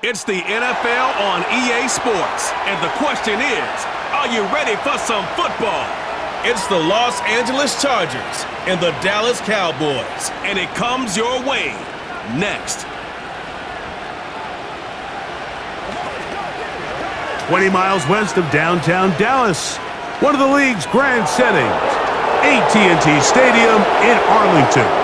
It's the NFL on EA Sports, and the question is, are you ready for some football? It's the Los Angeles Chargers and the Dallas Cowboys, and it comes your way next. 20 miles west of downtown Dallas, one of the league's grand settings, AT&T Stadium in Arlington.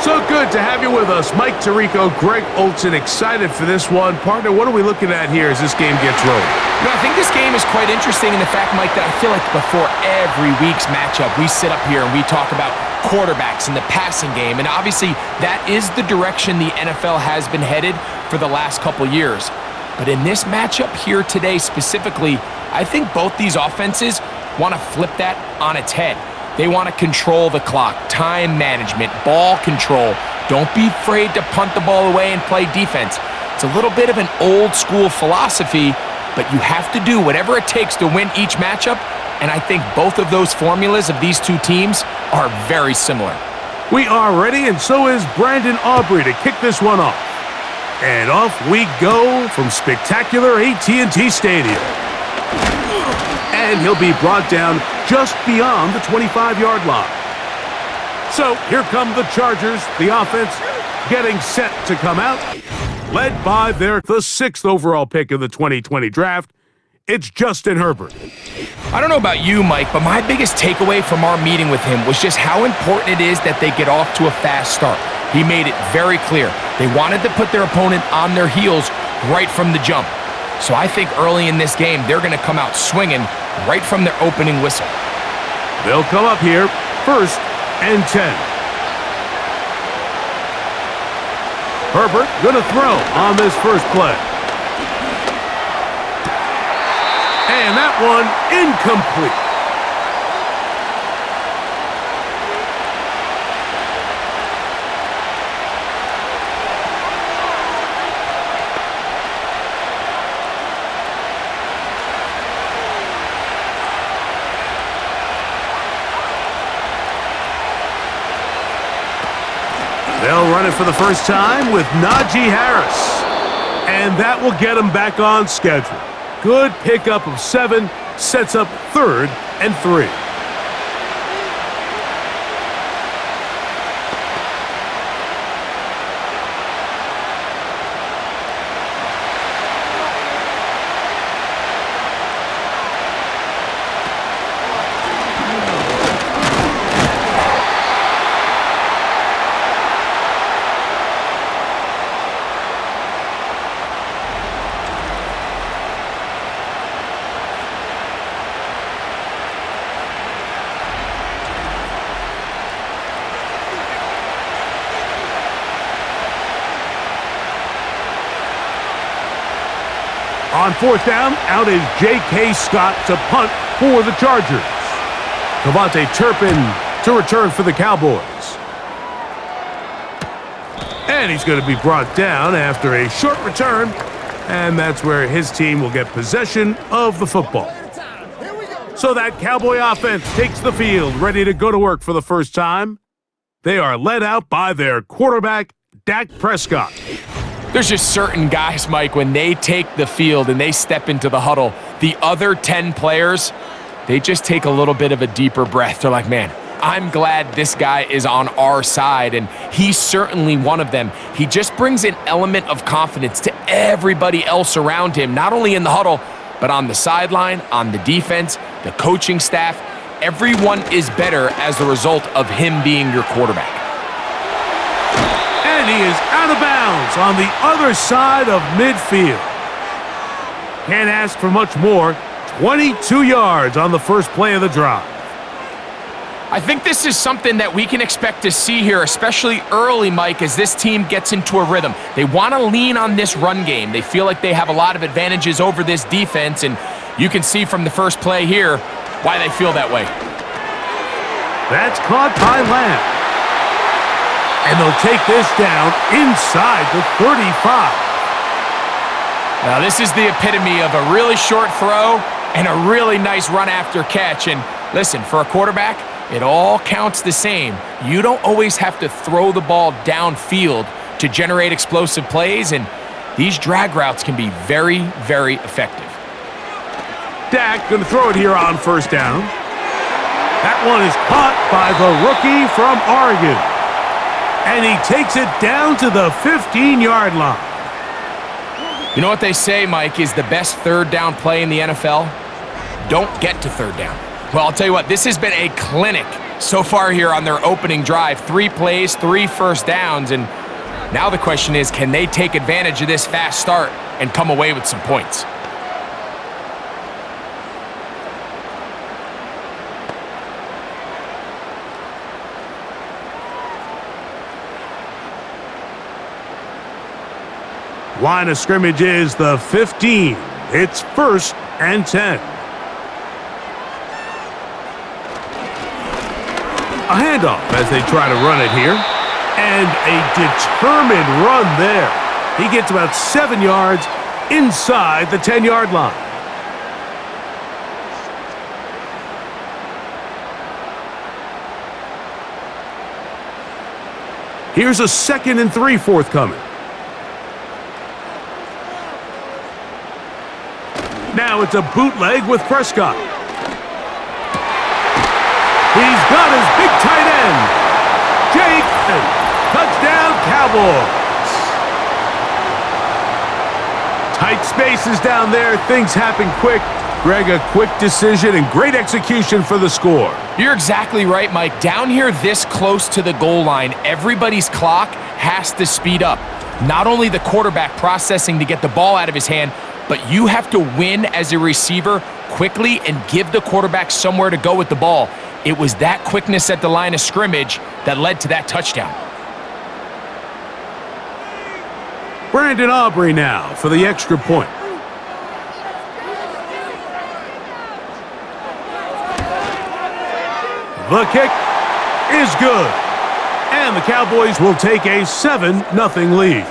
So good to have you with us. Mike Tirico, Greg Olson, excited for this one. Partner, what are we looking at here as this game gets rolling? I think this game is quite interesting in the fact, Mike, that I feel like before every week's matchup, we sit up here and we talk about quarterbacks and the passing game. And obviously, that is the direction the NFL has been headed for the last couple years. But in this matchup here today specifically, I think both these offenses want to flip that on its head. They want to control the clock, time management, ball control. Don't be afraid to punt the ball away and play defense. It's a little bit of an old school philosophy, but you have to do whatever it takes to win each matchup, and I think both of those formulas of these two teams are very similar. We are ready, and so is Brandon Aubrey to kick this one off. And off we go from spectacular AT&T Stadium. And he'll be brought down just beyond the 25-yard line. So here come the Chargers, the offense getting set to come out, led by the 6th overall pick of the 2020 draft. It's Justin Herbert. I don't know about you, Mike, but my biggest takeaway from our meeting with him was just how important it is that they get off to a fast start. He made it very clear. They wanted to put their opponent on their heels right from the jump. So I think early in this game, they're going to come out swinging right from their opening whistle. They'll come up here, 1st and 10. Herbert going to throw on this first play. And that one incomplete. They'll run it for the first time with Najee Harris. And that will get him back on schedule. Good pickup of 7, sets up 3rd and 3. On 4th down, out is J.K. Scott to punt for the Chargers. Devontae Turpin to return for the Cowboys. And he's going to be brought down after a short return, and that's where his team will get possession of the football. So that Cowboy offense takes the field, ready to go to work for the first time. They are led out by their quarterback, Dak Prescott. There's just certain guys, Mike, when they take the field and they step into the huddle, the other 10 players, they just take a little bit of a deeper breath. They're like, man, I'm glad this guy is on our side, and he's certainly one of them. He just brings an element of confidence to everybody else around him, not only in the huddle, but on the sideline, on the defense, the coaching staff. Everyone is better as a result of him being your quarterback. And he is out of bounds on the other side of midfield. Can't ask for much more. 22 yards on the first play of the drive. I think this is something that we can expect to see here, especially early, Mike, as this team gets into a rhythm. They want to lean on this run game. They feel like they have a lot of advantages over this defense, and you can see from the first play here why they feel that way. That's caught by Lamb. And they'll take this down inside the 35. Now, this is the epitome of a really short throw and a really nice run after catch. And listen, for a quarterback, it all counts the same. You don't always have to throw the ball downfield to generate explosive plays, and these drag routes can be very, very effective. Dak going to throw it here on first down. That one is caught by the rookie from Oregon. And he takes it down to the 15-yard line. You know what they say, Mike, is the best third down play in the NFL? Don't get to third down. Well, I'll tell you what, this has been a clinic so far here on their opening drive. 3 plays, 3 first downs, and now the question is, can they take advantage of this fast start and come away with some points? Line of scrimmage is the 15. It's 1st and 10. A handoff as they try to run it here. And a determined run there. He gets about 7 yards inside the 10-yard line. Here's a 2nd and 3 forthcoming. Now it's a bootleg with Prescott. He's got his big tight end, Jake. Touchdown, Cowboys. Tight spaces down there. Things happen quick. Greg, a quick decision and great execution for the score. You're exactly right, Mike. Down here this close to the goal line, everybody's clock has to speed up. Not only the quarterback processing to get the ball out of his hand, but you have to win as a receiver quickly and give the quarterback somewhere to go with the ball. It was that quickness at the line of scrimmage that led to that touchdown. Brandon Aubrey now for the extra point. The kick is good. And the Cowboys will take a 7-0 lead.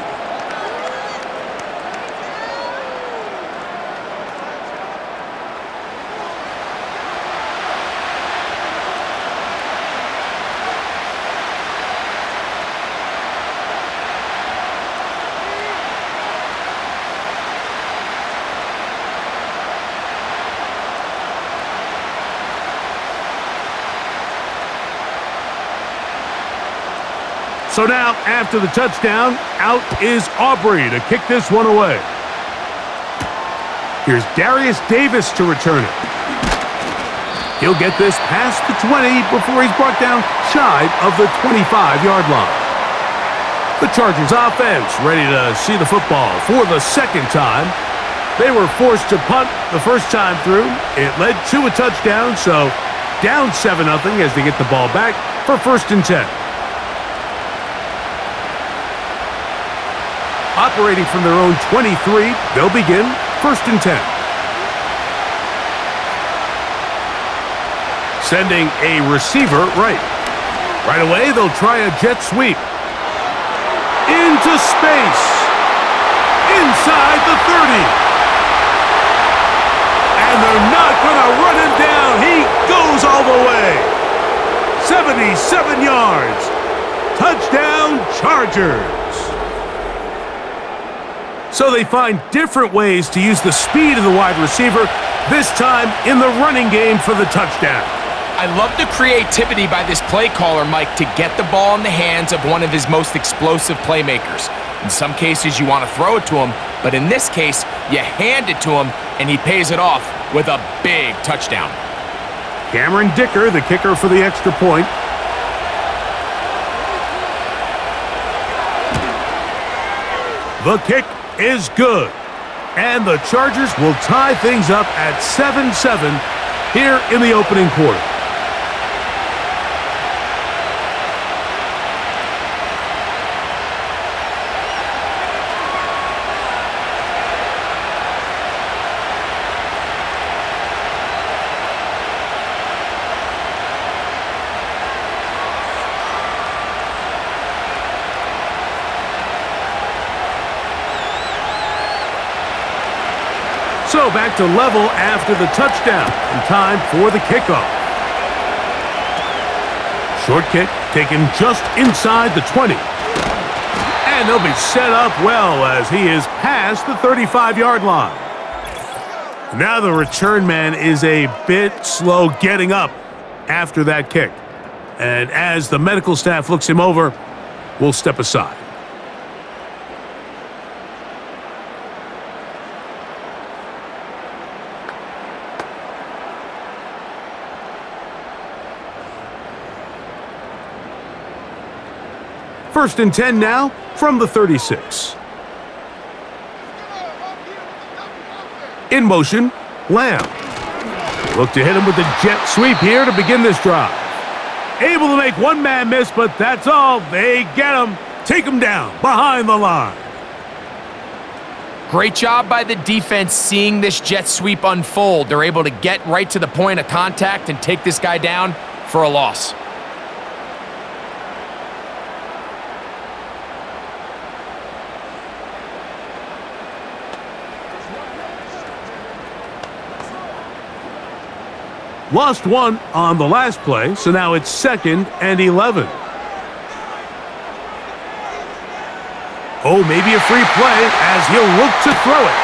So now, after the touchdown, out is Aubrey to kick this one away. Here's Darius Davis to return it. He'll get this past the 20 before he's brought down shy of the 25-yard line. The Chargers offense ready to see the football for the second time. They were forced to punt the first time through. It led to a touchdown, so down 7-0 as they get the ball back for 1st and 10. Operating from their own 23, they'll begin 1st and 10. Sending a receiver right. Right away, they'll try a jet sweep. Into space. Inside the 30. And they're not going to run him down. He goes all the way. 77 yards. Touchdown, Chargers. So they find different ways to use the speed of the wide receiver, this time in the running game for the touchdown. I love the creativity by this play caller, Mike, to get the ball in the hands of one of his most explosive playmakers. In some cases, you want to throw it to him, but in this case, you hand it to him, and he pays it off with a big touchdown. Cameron Dicker, the kicker for the extra point. The kick is good. And the Chargers will tie things up at 7-7 here in the opening quarter. So back to level after the touchdown, and time for the kickoff. Short kick taken just inside the 20. And they'll be set up well as he is past the 35-yard line. Now the return man is a bit slow getting up after that kick. And as the medical staff looks him over, we'll step aside. First and 10 now from the 36. In motion, Lamb. Look to hit him with the jet sweep here to begin this drive. Able to make one man miss, but that's all. They get him. Take him down behind the line. Great job by the defense seeing this jet sweep unfold. They're able to get right to the point of contact and take this guy down for a loss. Lost one on the last play, so now it's 2nd and 11. Oh, maybe a free play as he'll look to throw it.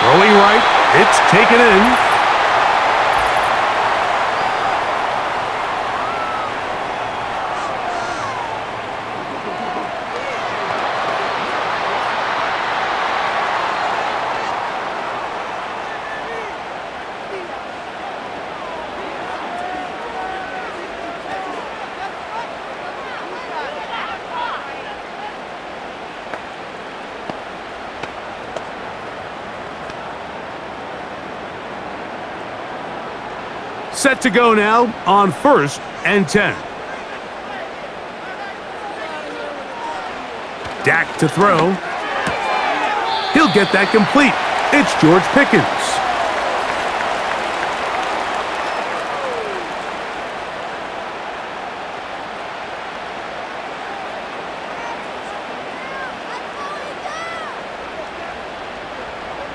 Throwing right, it's taken in. Set to go now on 1st and 10. Dak to throw. He'll get that complete. It's George Pickens.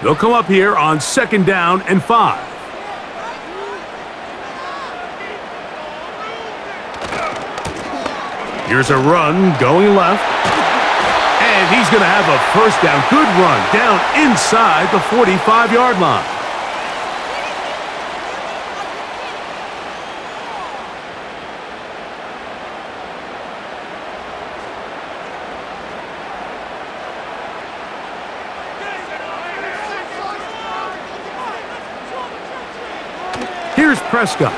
They'll come up here on 2nd down and 5. Here's a run going left. And he's going to have a first down. Good run down inside the 45-yard line. Here's Prescott.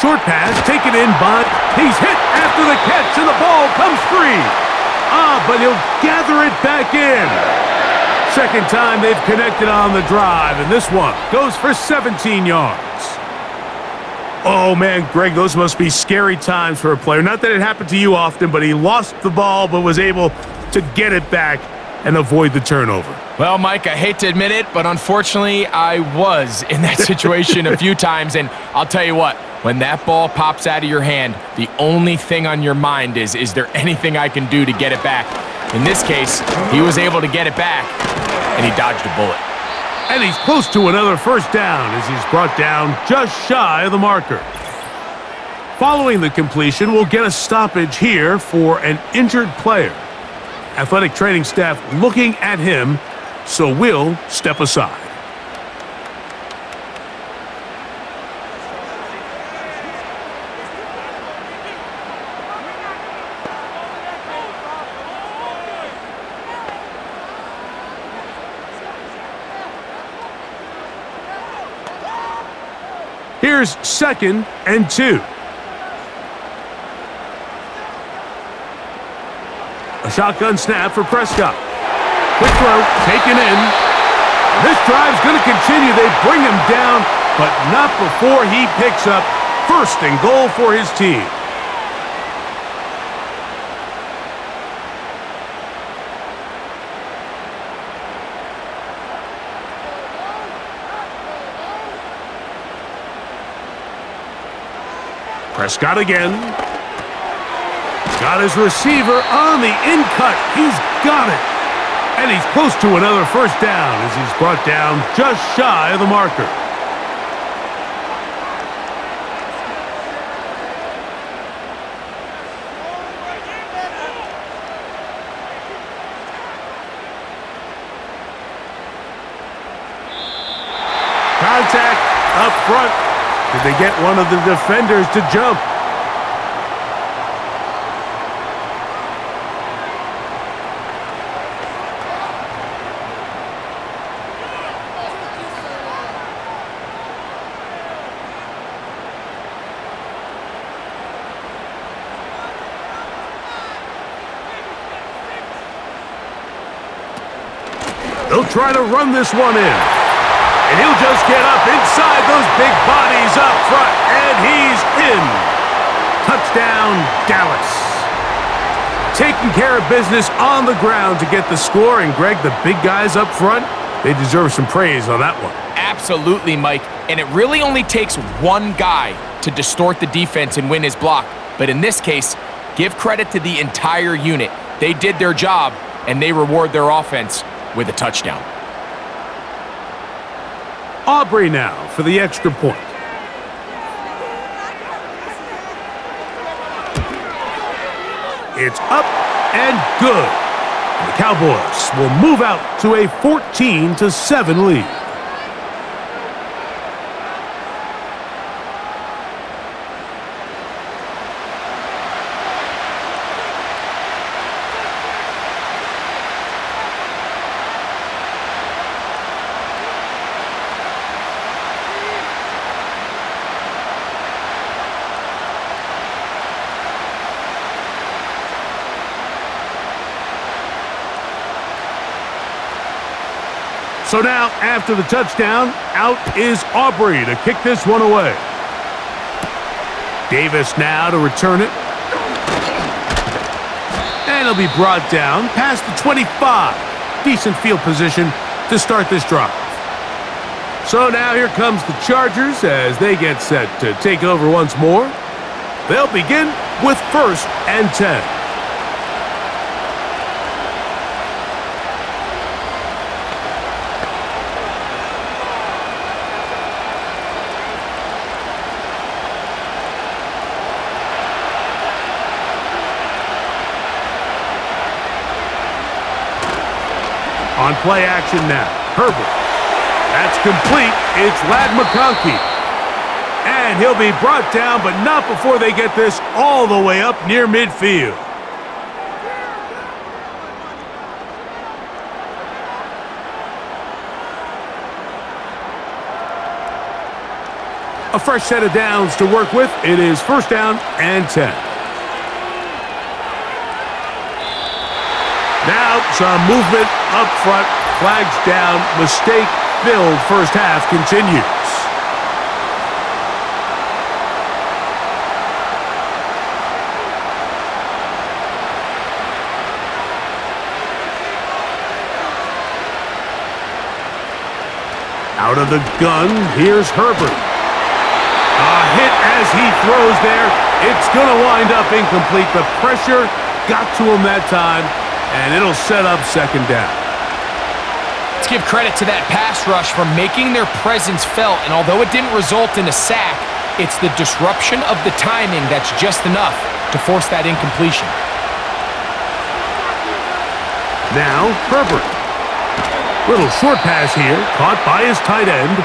Short pass taken in by... He's hit after the catch, and the ball comes free. But he'll gather it back in. Second time they've connected on the drive, and this one goes for 17 yards. Oh, man, Greg, those must be scary times for a player. Not that it happened to you often, but he lost the ball but was able to get it back and avoid the turnover. Well, Mike, I hate to admit it, but unfortunately, I was in that situation a few times, and I'll tell you what, when that ball pops out of your hand, the only thing on your mind is there anything I can do to get it back? In this case, he was able to get it back, and he dodged a bullet. And he's close to another first down as he's brought down just shy of the marker. Following the completion, we'll get a stoppage here for an injured player. Athletic training staff looking at him, so we'll step aside. Here's 2nd and 2. A shotgun snap for Prescott. Quick throw, taken in. This drive's going to continue. They bring him down, but not before he picks up 1st and goal for his team. Prescott again. Got his receiver on the in-cut. He's got it. And he's close to another first down as he's brought down just shy of the marker. front. Did they get one of the defenders to jump? They'll try to run this one in. And he'll just get up inside those big bodies up front. And he's in. Touchdown, Dallas. Taking care of business on the ground to get the score. And Greg, the big guys up front, they deserve some praise on that one. Absolutely, Mike. And it really only takes one guy to distort the defense and win his block. But in this case, give credit to the entire unit. They did their job, and they reward their offense with a touchdown. Aubrey now for the extra point. It's up and good. And the Cowboys will move out to a 14-7 lead. So now, after the touchdown, out is Aubrey to kick this one away. Davis now to return it. And he'll be brought down past the 25. Decent field position to start this drive. So now here comes the Chargers as they get set to take over once more. They'll begin with 1st and 10. On play action now, Herbert. That's complete. It's Lad McConkey. And he'll be brought down, but not before they get this all the way up near midfield. A fresh set of downs to work with. It is 1st down and 10. Now some movement up front, flags down, mistake-filled first half continues. Out of the gun, here's Herbert. A hit as he throws there. It's going to wind up incomplete. The pressure got to him that time. And it'll set up 2nd down. Let's give credit to that pass rush for making their presence felt. And although it didn't result in a sack, it's the disruption of the timing that's just enough to force that incompletion. Now, Herbert. Little short pass here, caught by his tight end.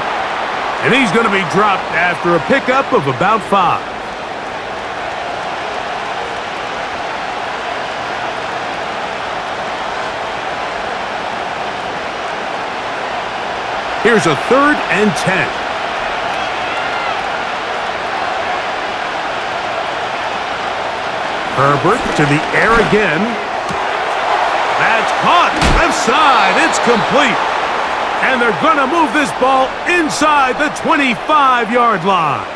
And he's going to be dropped after a pickup of about 5. Here's a 3rd and 10. Herbert to the air again. That's caught. Left side. It's complete. And they're going to move this ball inside the 25-yard line.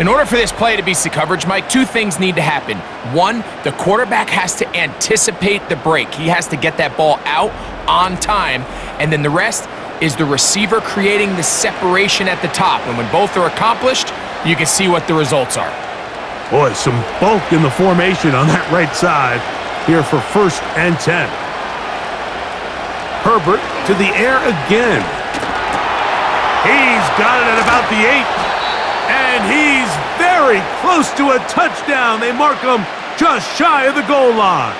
In order for this play to be coverage, Mike, 2 things need to happen. 1, the quarterback has to anticipate the break. He has to get that ball out on time. And then the rest is the receiver creating the separation at the top. And when both are accomplished, you can see what the results are. Boy, some bulk in the formation on that right side here for 1st and 10. Herbert to the air again. He's got it at about the 8. And he's very close to a touchdown. They mark him just shy of the goal line.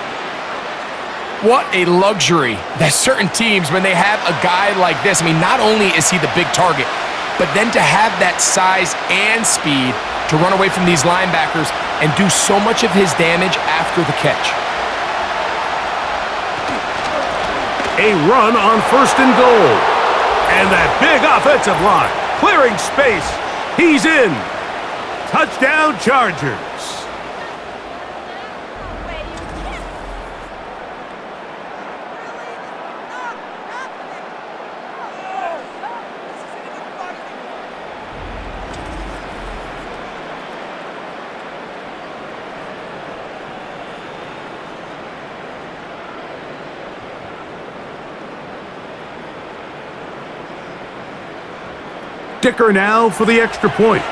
What a luxury that certain teams, when they have a guy like this, I mean, not only is he the big target, but then to have that size and speed to run away from these linebackers and do so much of his damage after the catch. A run on 1st and goal. And that big offensive line clearing space. He's in. Touchdown, Chargers. Dicker now for the extra point.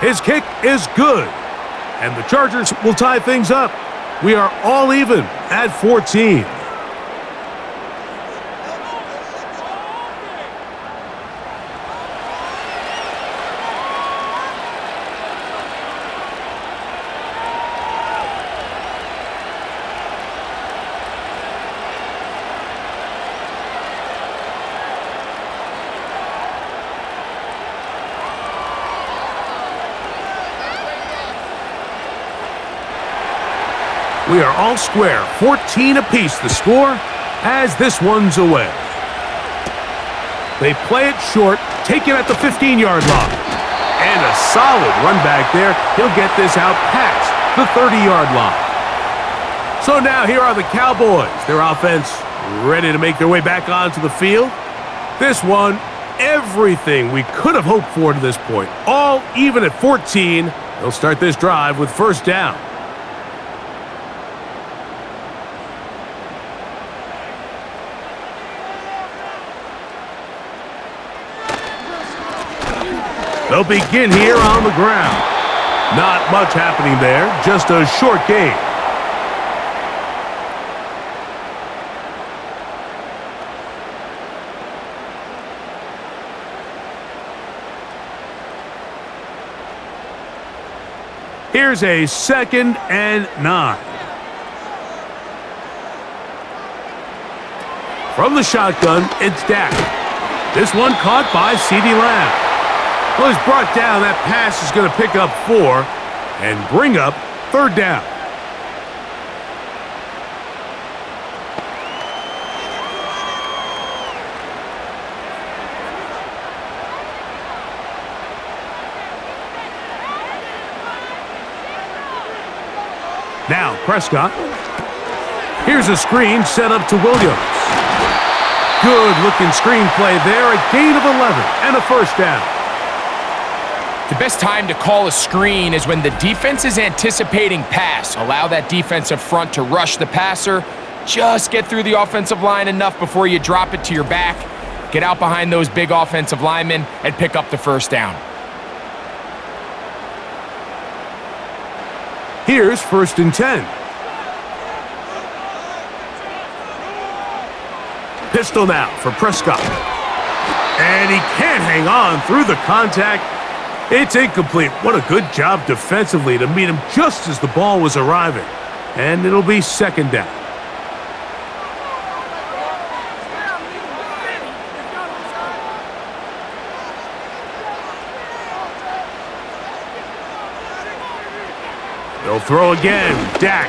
His kick is good, and the Chargers will tie things up. We are all even at 14. We are all square, 14 apiece the score as this one's away. They play it short, take it at the 15-yard line. And a solid run back there. He'll get this out past the 30-yard line. So now here are the Cowboys. Their offense ready to make their way back onto the field. This one, everything we could have hoped for to this point. All even at 14. They'll start this drive with 1st down. They'll begin here on the ground. Not much happening there, just a short gain. Here's a 2nd and 9. From the shotgun, it's Dak. This one caught by CeeDee Lamb. Well, he's brought down. That pass is going to pick up 4 and bring up 3rd down. Now Prescott. Here's a screen set up to Williams. Good-looking screen play there. A gain of 11 and a 1st down. The best time to call a screen is when the defense is anticipating pass. Allow that defensive front to rush the passer. Just get through the offensive line enough before you drop it to your back. Get out behind those big offensive linemen and pick up the 1st down. Here's 1st and 10. Pistol now for Prescott. And he can't hang on through the contact. It's incomplete. What a good job defensively to meet him just as the ball was arriving. And it'll be 2nd down. They'll throw again. Dak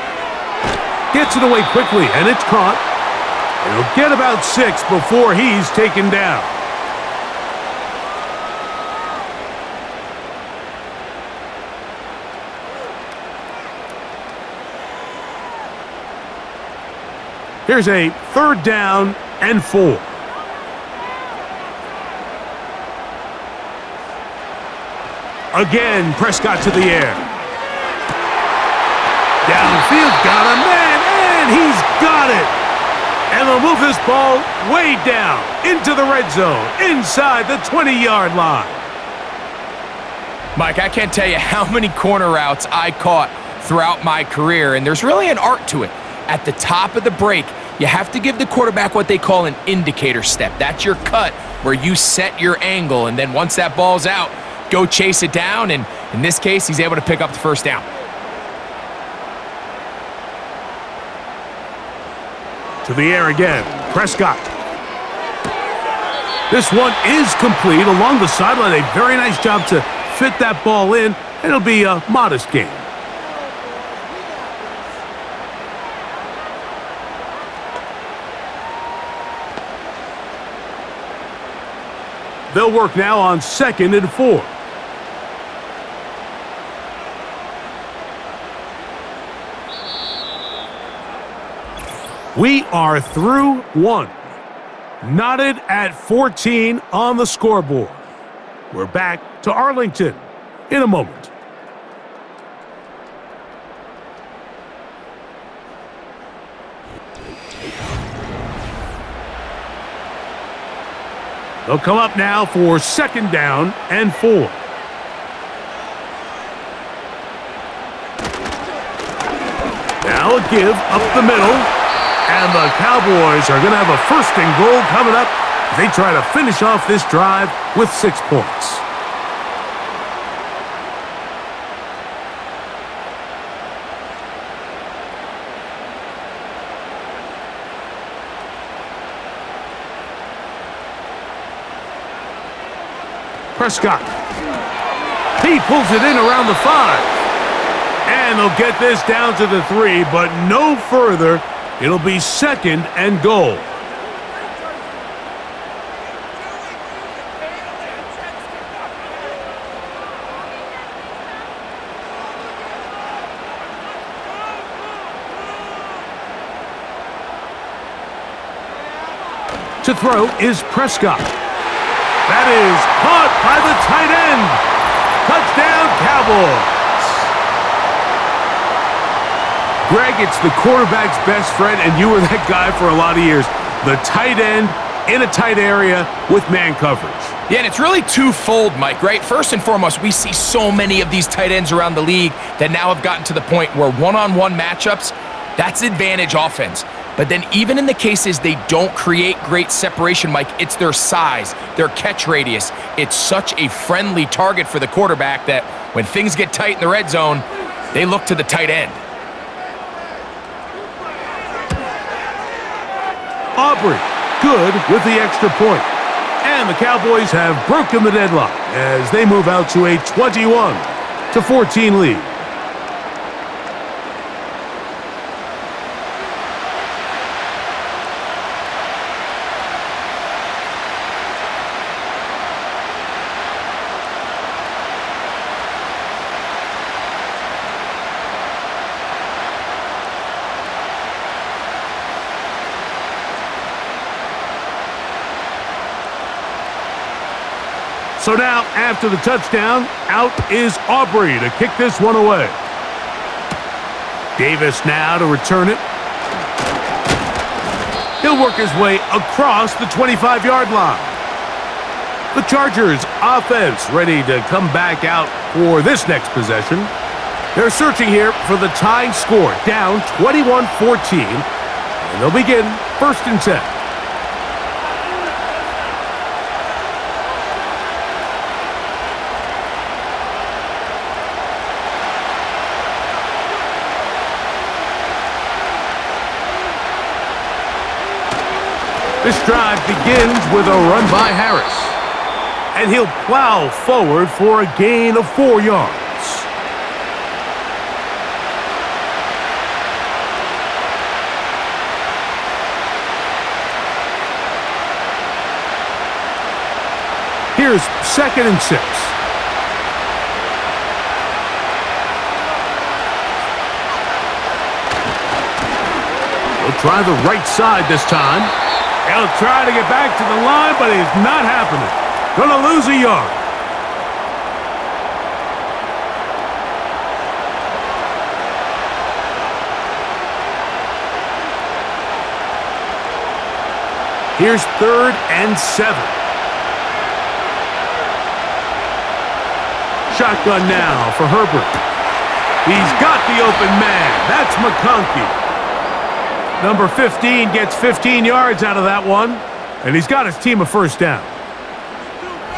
gets it away quickly, and it's caught. And he'll get about 6 before he's taken down. Here's a 3rd down and 4. Again, Prescott to the air. Downfield, got a man, and he's got it. And they'll move this ball way down into the red zone, inside the 20-yard line. Mike, I can't tell you how many corner routes I caught throughout my career, and there's really an art to it. At the top of the break, you have to give the quarterback what they call an indicator step. That's your cut where you set your angle, and then once that ball's out, go chase it down, and in this case, he's able to pick up the 1st down. To the air again. Prescott. This one is complete along the sideline. A very nice job to fit that ball in. It'll be a modest gain. They'll work now on 2nd and 4. We are through 1. Knotted at 14 on the scoreboard. We're back to Arlington in a moment. They'll come up now for 2nd down and 4. Now a give up the middle. And the Cowboys are going to have a 1st and goal coming up. They try to finish off this drive with 6 points. Prescott. He pulls it in around the 5. And they'll get this down to the 3, but no further. It'll be 2nd and goal. To throw is Prescott. That is caught by the tight end. Touchdown, Cowboys. Greg, it's the quarterback's best friend, and you were that guy for a lot of years. The tight end in a tight area with man coverage. Yeah, and it's really twofold, Mike, right? First and foremost, we see so many of these tight ends around the league that now have gotten to the point where one-on-one matchups, that's advantage offense. But then even in the cases they don't create great separation, Mike, it's their size, their catch radius. It's such a friendly target for the quarterback that when things get tight in the red zone, they look to the tight end. Aubrey, good with the extra point. And the Cowboys have broken the deadlock as they move out to a 21-14 lead. So now, after the touchdown, out is Aubrey to kick this one away. Davis now to return it. He'll work his way across the 25-yard line. The Chargers offense ready to come back out for this next possession. They're searching here for the tying score, down 21-14. And they'll begin 1st and 10. This drive begins with a run by Harris. And he'll plow forward for a gain of 4 yards. Here's 2nd and 6. He'll try the right side this time. He'll try to get back to the line, but it's not happening. Gonna lose a yard. Here's 3rd and 7. Shotgun now for Herbert. He's got the open man. That's McConkey. Number 15 gets 15 yards out of that one, and he's got his team a 1st down.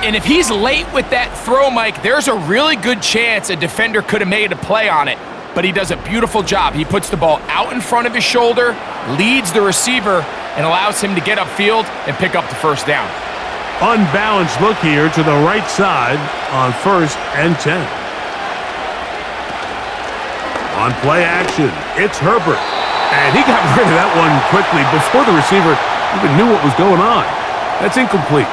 And if he's late with that throw, Mike, there's a really good chance a defender could have made a play on it. but he does a beautiful job. He puts the ball out in front of his shoulder, leads the receiver, and allows him to get upfield and pick up the first down. Unbalanced look here to the right side on 1st and 10. On play action, it's Herbert. And he got rid of that one quickly before the receiver even knew what was going on. That's incomplete.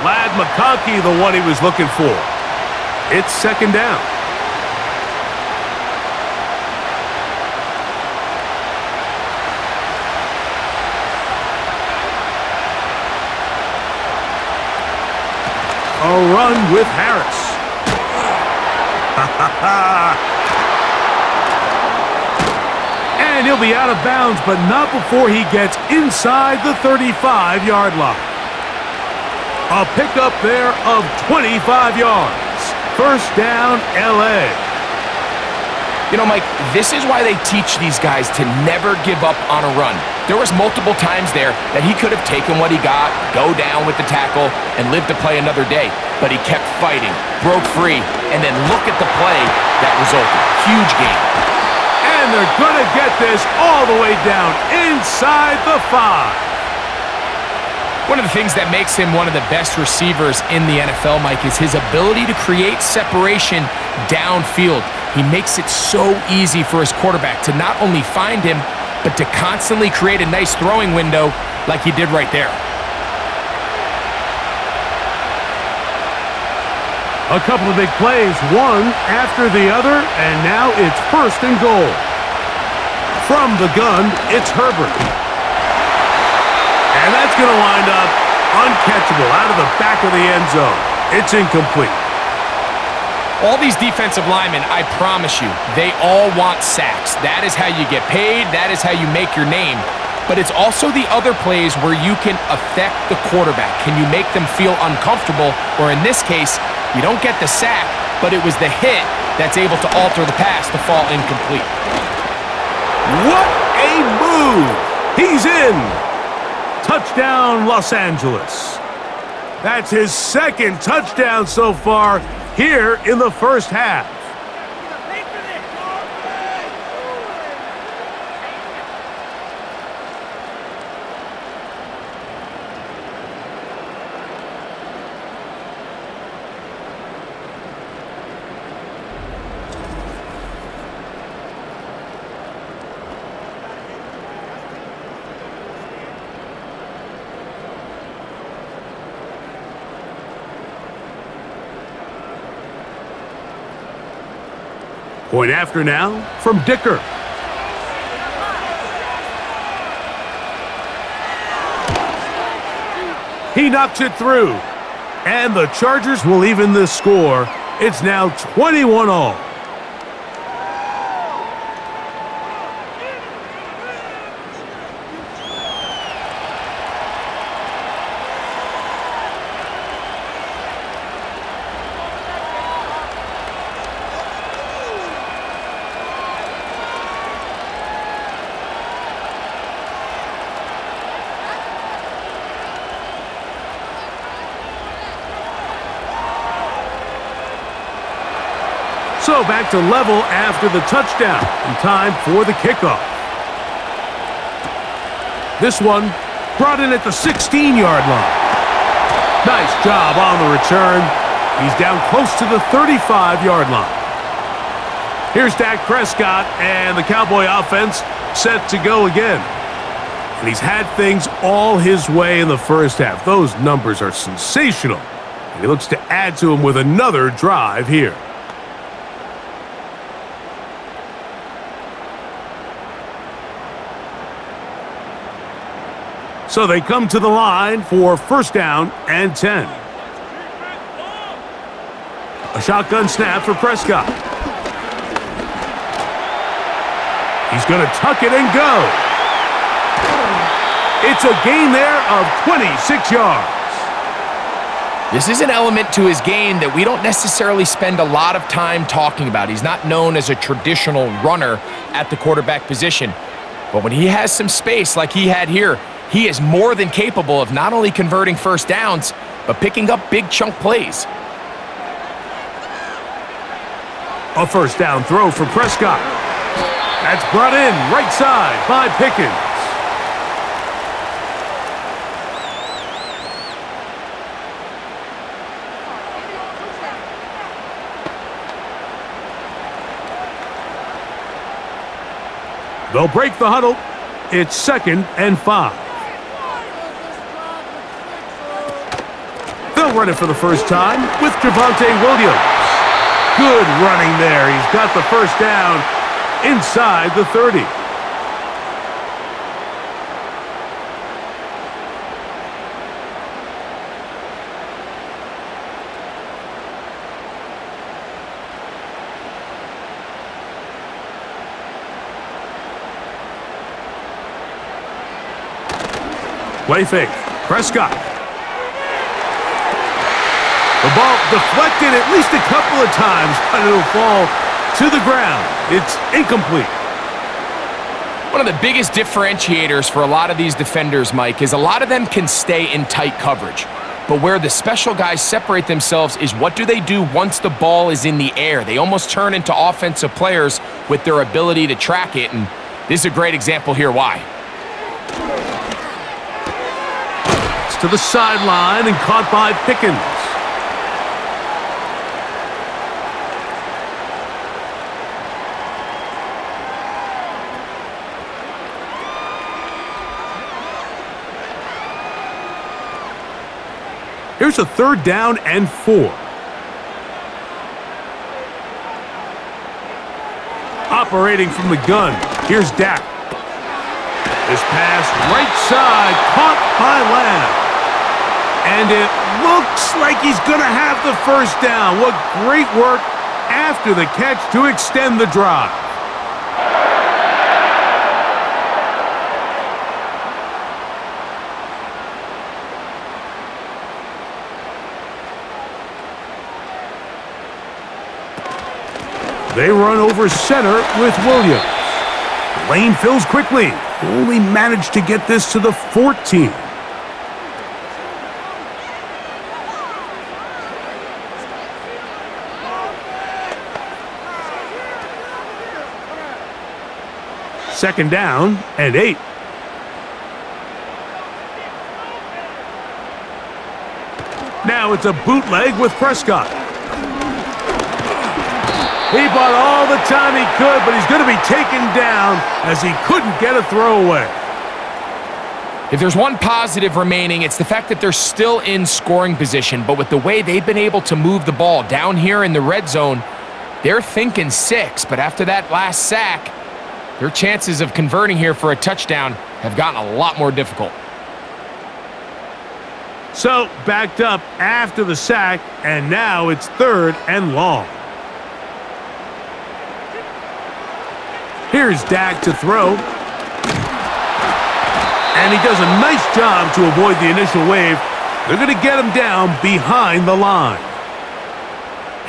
Ladd McConkey, the one he was looking for. It's 2nd down. A run with Harris. And he'll be out of bounds, but not before he gets inside the 35-yard line. A pickup there of 25 yards. 1st down, L.A. You know, Mike, this is why they teach these guys to never give up on a run. There was multiple times there that he could have taken what he got, go down with the tackle, and live to play another day. But he kept fighting, broke free, and then look at the play that resulted. Huge game. And they're going to get this all the way down inside the 5. One of the things that makes him one of the best receivers in the NFL, Mike, is his ability to create separation downfield. He makes it so easy for his quarterback to not only find him, but to constantly create a nice throwing window like he did right there. A couple of big plays, one after the other, and now it's 1st and goal. From the gun, it's Herbert. And that's going to wind up uncatchable out of the back of the end zone. It's incomplete. All these defensive linemen, I promise you, they all want sacks. That is how you get paid. That is how you make your name. But it's also the other plays where you can affect the quarterback. Can you make them feel uncomfortable? Or in this case, you don't get the sack, but it was the hit that's able to alter the pass to fall incomplete. What a move! He's in! Touchdown, Los Angeles. That's his 2nd touchdown so far here in the 1st half. Point after now from Dicker. He knocks it through. And the Chargers will even this score. It's now 21-all. So back to level after the touchdown, and time for the kickoff. This one brought in at the 16-yard line. Nice job on the return. He's down close to the 35-yard line. Here's Dak Prescott and the Cowboy offense set to go again. And he's had things all his way in the 1st half. Those numbers are sensational. And he looks to add to them with another drive here. So they come to the line for 1st down and 10. A shotgun snap for Prescott. He's going to tuck it and go. It's a gain there of 26 yards. This is an element to his game that we don't necessarily spend a lot of time talking about. He's not known as a traditional runner at the quarterback position. But when he has some space like he had here, he is more than capable of not only converting 1st downs, but picking up big chunk plays. A first down throw for Prescott. That's brought in right side by Pickens. They'll break the huddle. It's 2nd and 5. They'll run it for the first time with Javonte Williams. Good running there. He's got the first down inside the 30. Play fake. Prescott. The ball deflected at least a couple of times, but it'll fall to the ground. It's incomplete. One of the biggest differentiators for a lot of these defenders, Mike, is a lot of them can stay in tight coverage. But where the special guys separate themselves is what do they do once the ball is in the air? They almost turn into offensive players with their ability to track it, and this is a great example here why. To the sideline and caught by Pickens. Here's a 3rd down and 4. Operating from the gun, here's Dak. This pass right side, caught by Lamb. And it looks like he's going to have the first down. What great work after the catch to extend the drive. They run over center with Williams. The lane fills quickly. Only managed to get this to the 14. Second down and 8. Now it's a bootleg with Prescott. He bought all the time he could, but he's going to be taken down as he couldn't get a throwaway. If there's one positive remaining, it's the fact that they're still in scoring position, but with the way they've been able to move the ball down here in the red zone, they're thinking 6, but after that last sack, their chances of converting here for a touchdown have gotten a lot more difficult. So, backed up after the sack, and now it's 3rd and long. Here's Dak to throw. And he does a nice job to avoid the initial wave. They're going to get him down behind the line.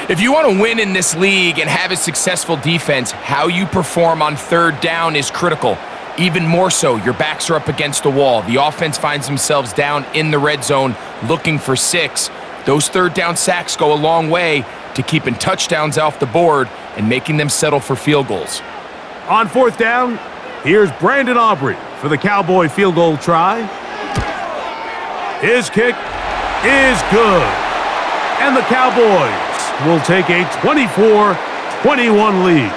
If you want to win in this league and have a successful defense, how you perform on 3rd down is critical. Even more so, your backs are up against the wall. The offense finds themselves down in the red zone looking for 6. Those 3rd down sacks go a long way to keeping touchdowns off the board and making them settle for field goals. On 4th down, here's Brandon Aubrey for the Cowboy field goal try. His kick is good. And the Cowboys will take a 24-21 lead.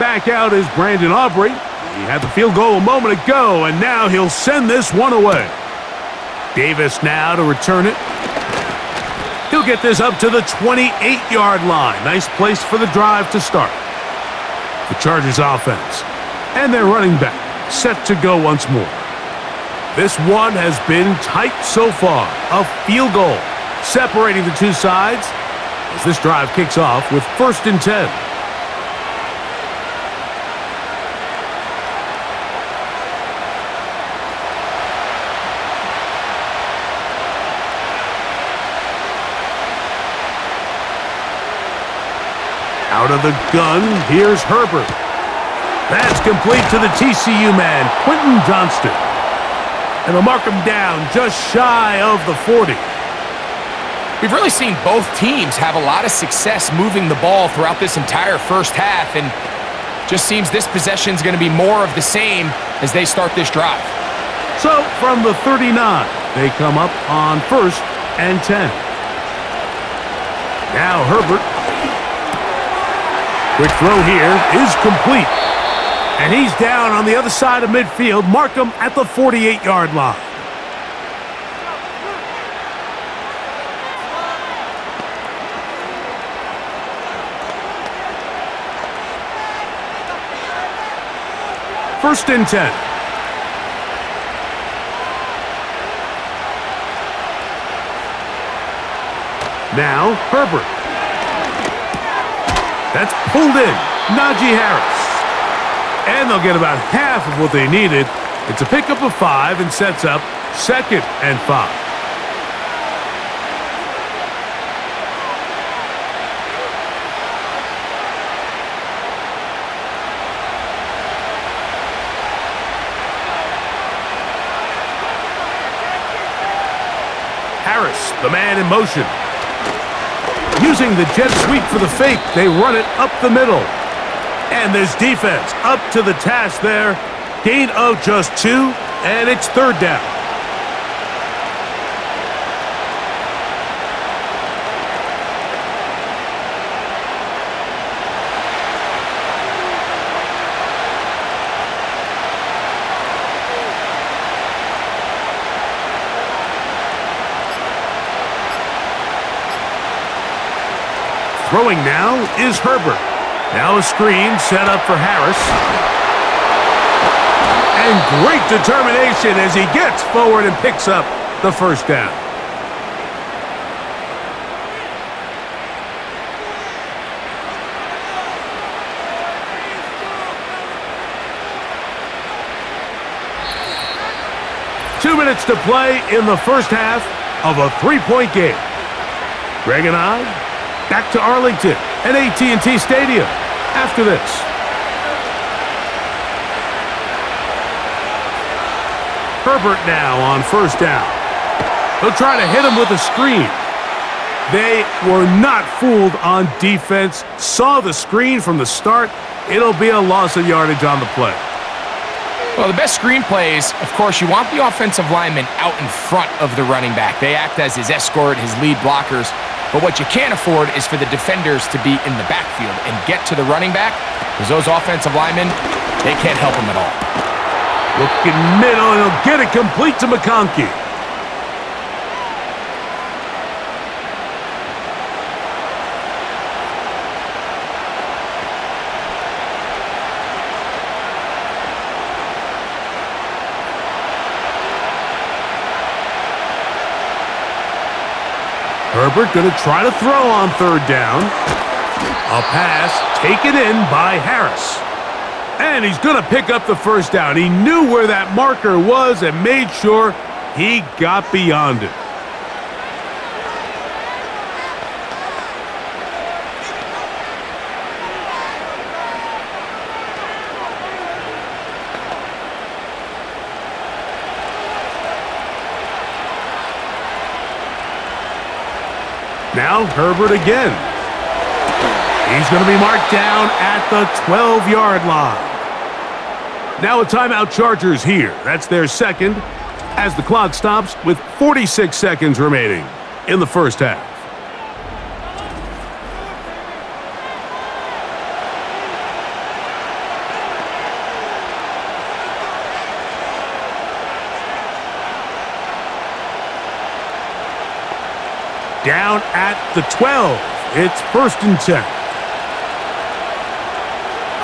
Back out is Brandon Aubrey. He had the field goal a moment ago, and now he'll send this one away. Davis now to return it. He'll get this up to the 28-yard line. Nice place for the drive to start. The Chargers offense. And their running back set to go once more. This one has been tight so far. A field goal separating the two sides as this drive kicks off with 1st and 10. Out of the gun, here's Herbert. That's complete to the TCU man, Quentin Johnston. And they'll mark him down just shy of the 40. We've really seen both teams have a lot of success moving the ball throughout this entire first half, and just seems this possession is going to be more of the same as they start this drive. So from the 39, they come up on 1st and 10. Now Herbert. Quick throw here is complete. And he's down on the other side of midfield. Mark him at the 48-yard line. First and 10. Now Herbert. That's pulled in. Najee Harris. And they'll get about half of what they needed. It's a pickup of 5 and sets up 2nd and 5. Harris, the man in motion. Using the jet sweep for the fake, they run it up the middle. And there's defense up to the task there. Gain of just 2, and it's 3rd down. Throwing now is Herbert. Now a screen set up for Harris. And great determination as he gets forward and picks up the 1st down. Two minutes to play in the first half of a 3-point game. Greg and I back to Arlington at AT&T Stadium after this. Herbert now on 1st down. They'll try to hit him with a screen. They were not fooled on defense. Saw the screen from the start. It'll be a loss of yardage on the play. Well, the best screen plays, of course, you want the offensive lineman out in front of the running back. They act as his escort, his lead blockers. But what you can't afford is for the defenders to be in the backfield and get to the running back, because those offensive linemen, they can't help him at all. Looking middle, and he'll get it complete to McConkey. Herbert going to try to throw on 3rd down. A pass taken in by Harris. And he's going to pick up the 1st down. He knew where that marker was and made sure he got beyond it. Now Herbert again. He's going to be marked down at the 12-yard line. Now a timeout Chargers here. That's their 2nd as the clock stops with 46 seconds remaining in the first half. Down at the 12. It's 1st and 10.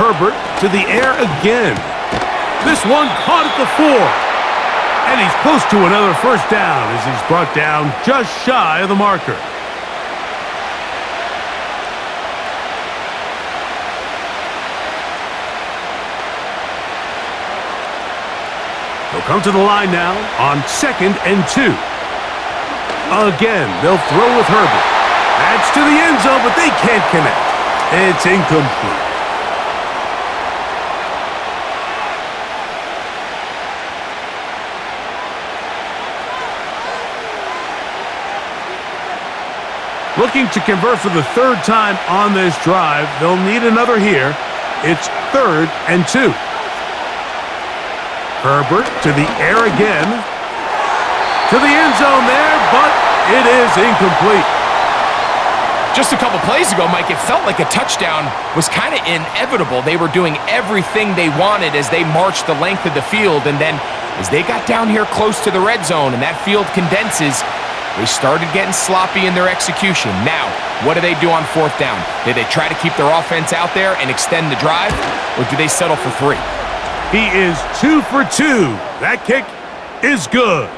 Herbert to the air again. This one caught at the 4. And he's close to another 1st down as he's brought down just shy of the marker. They'll come to the line now on 2nd and 2. Again, they'll throw with Herbert. That's to the end zone, but they can't connect. It's incomplete. Looking to convert for the third time on this drive. They'll need another here. It's 3rd and 2. Herbert to the air again. To the end zone there, but it is incomplete. Just a couple plays ago, Mike, it felt like a touchdown was kind of inevitable. They were doing everything they wanted as they marched the length of the field, and then as they got down here close to the red zone and that field condenses, they started getting sloppy in their execution. Now, what do they do on 4th down? Do they try to keep their offense out there and extend the drive, or do they settle for 3? He is 2 for 2. That kick is good.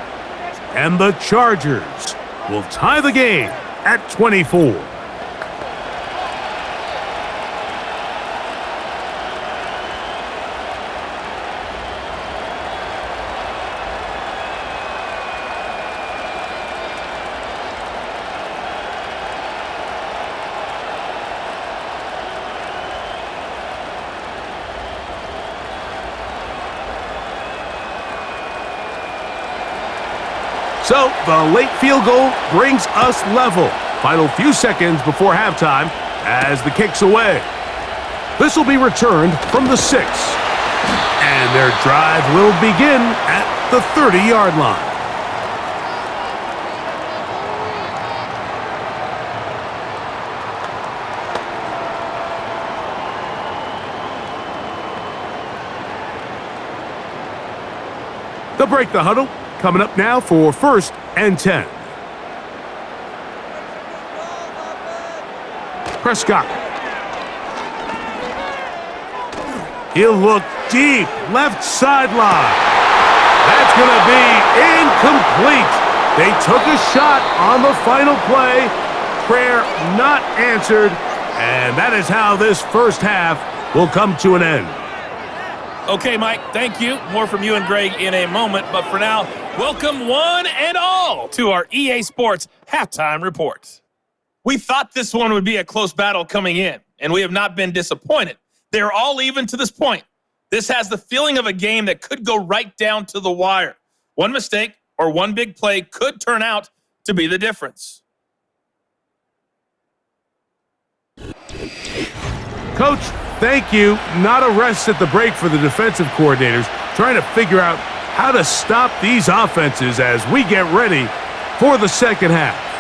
And the Chargers will tie the game at 24. So, the late field goal brings us level. Final few seconds before halftime as the kick's away. This will be returned from the 6. And their drive will begin at the 30-yard line. They'll break the huddle. Coming up now for 1st and 10. Prescott. He'll look deep, left sideline. That's going to be incomplete. They took a shot on the final play. Prayer not answered. And that is how this first half will come to an end. Okay, Mike, thank you. More from you and Greg in a moment. But for now, welcome one and all to our EA Sports Halftime Report. We thought this one would be a close battle coming in, and we have not been disappointed. They're all even to this point. This has the feeling of a game that could go right down to the wire. One mistake or one big play could turn out to be the difference. Coach, thank you. Not a rest at the break for the defensive coordinators, trying to figure out how to stop these offenses as we get ready for the second half.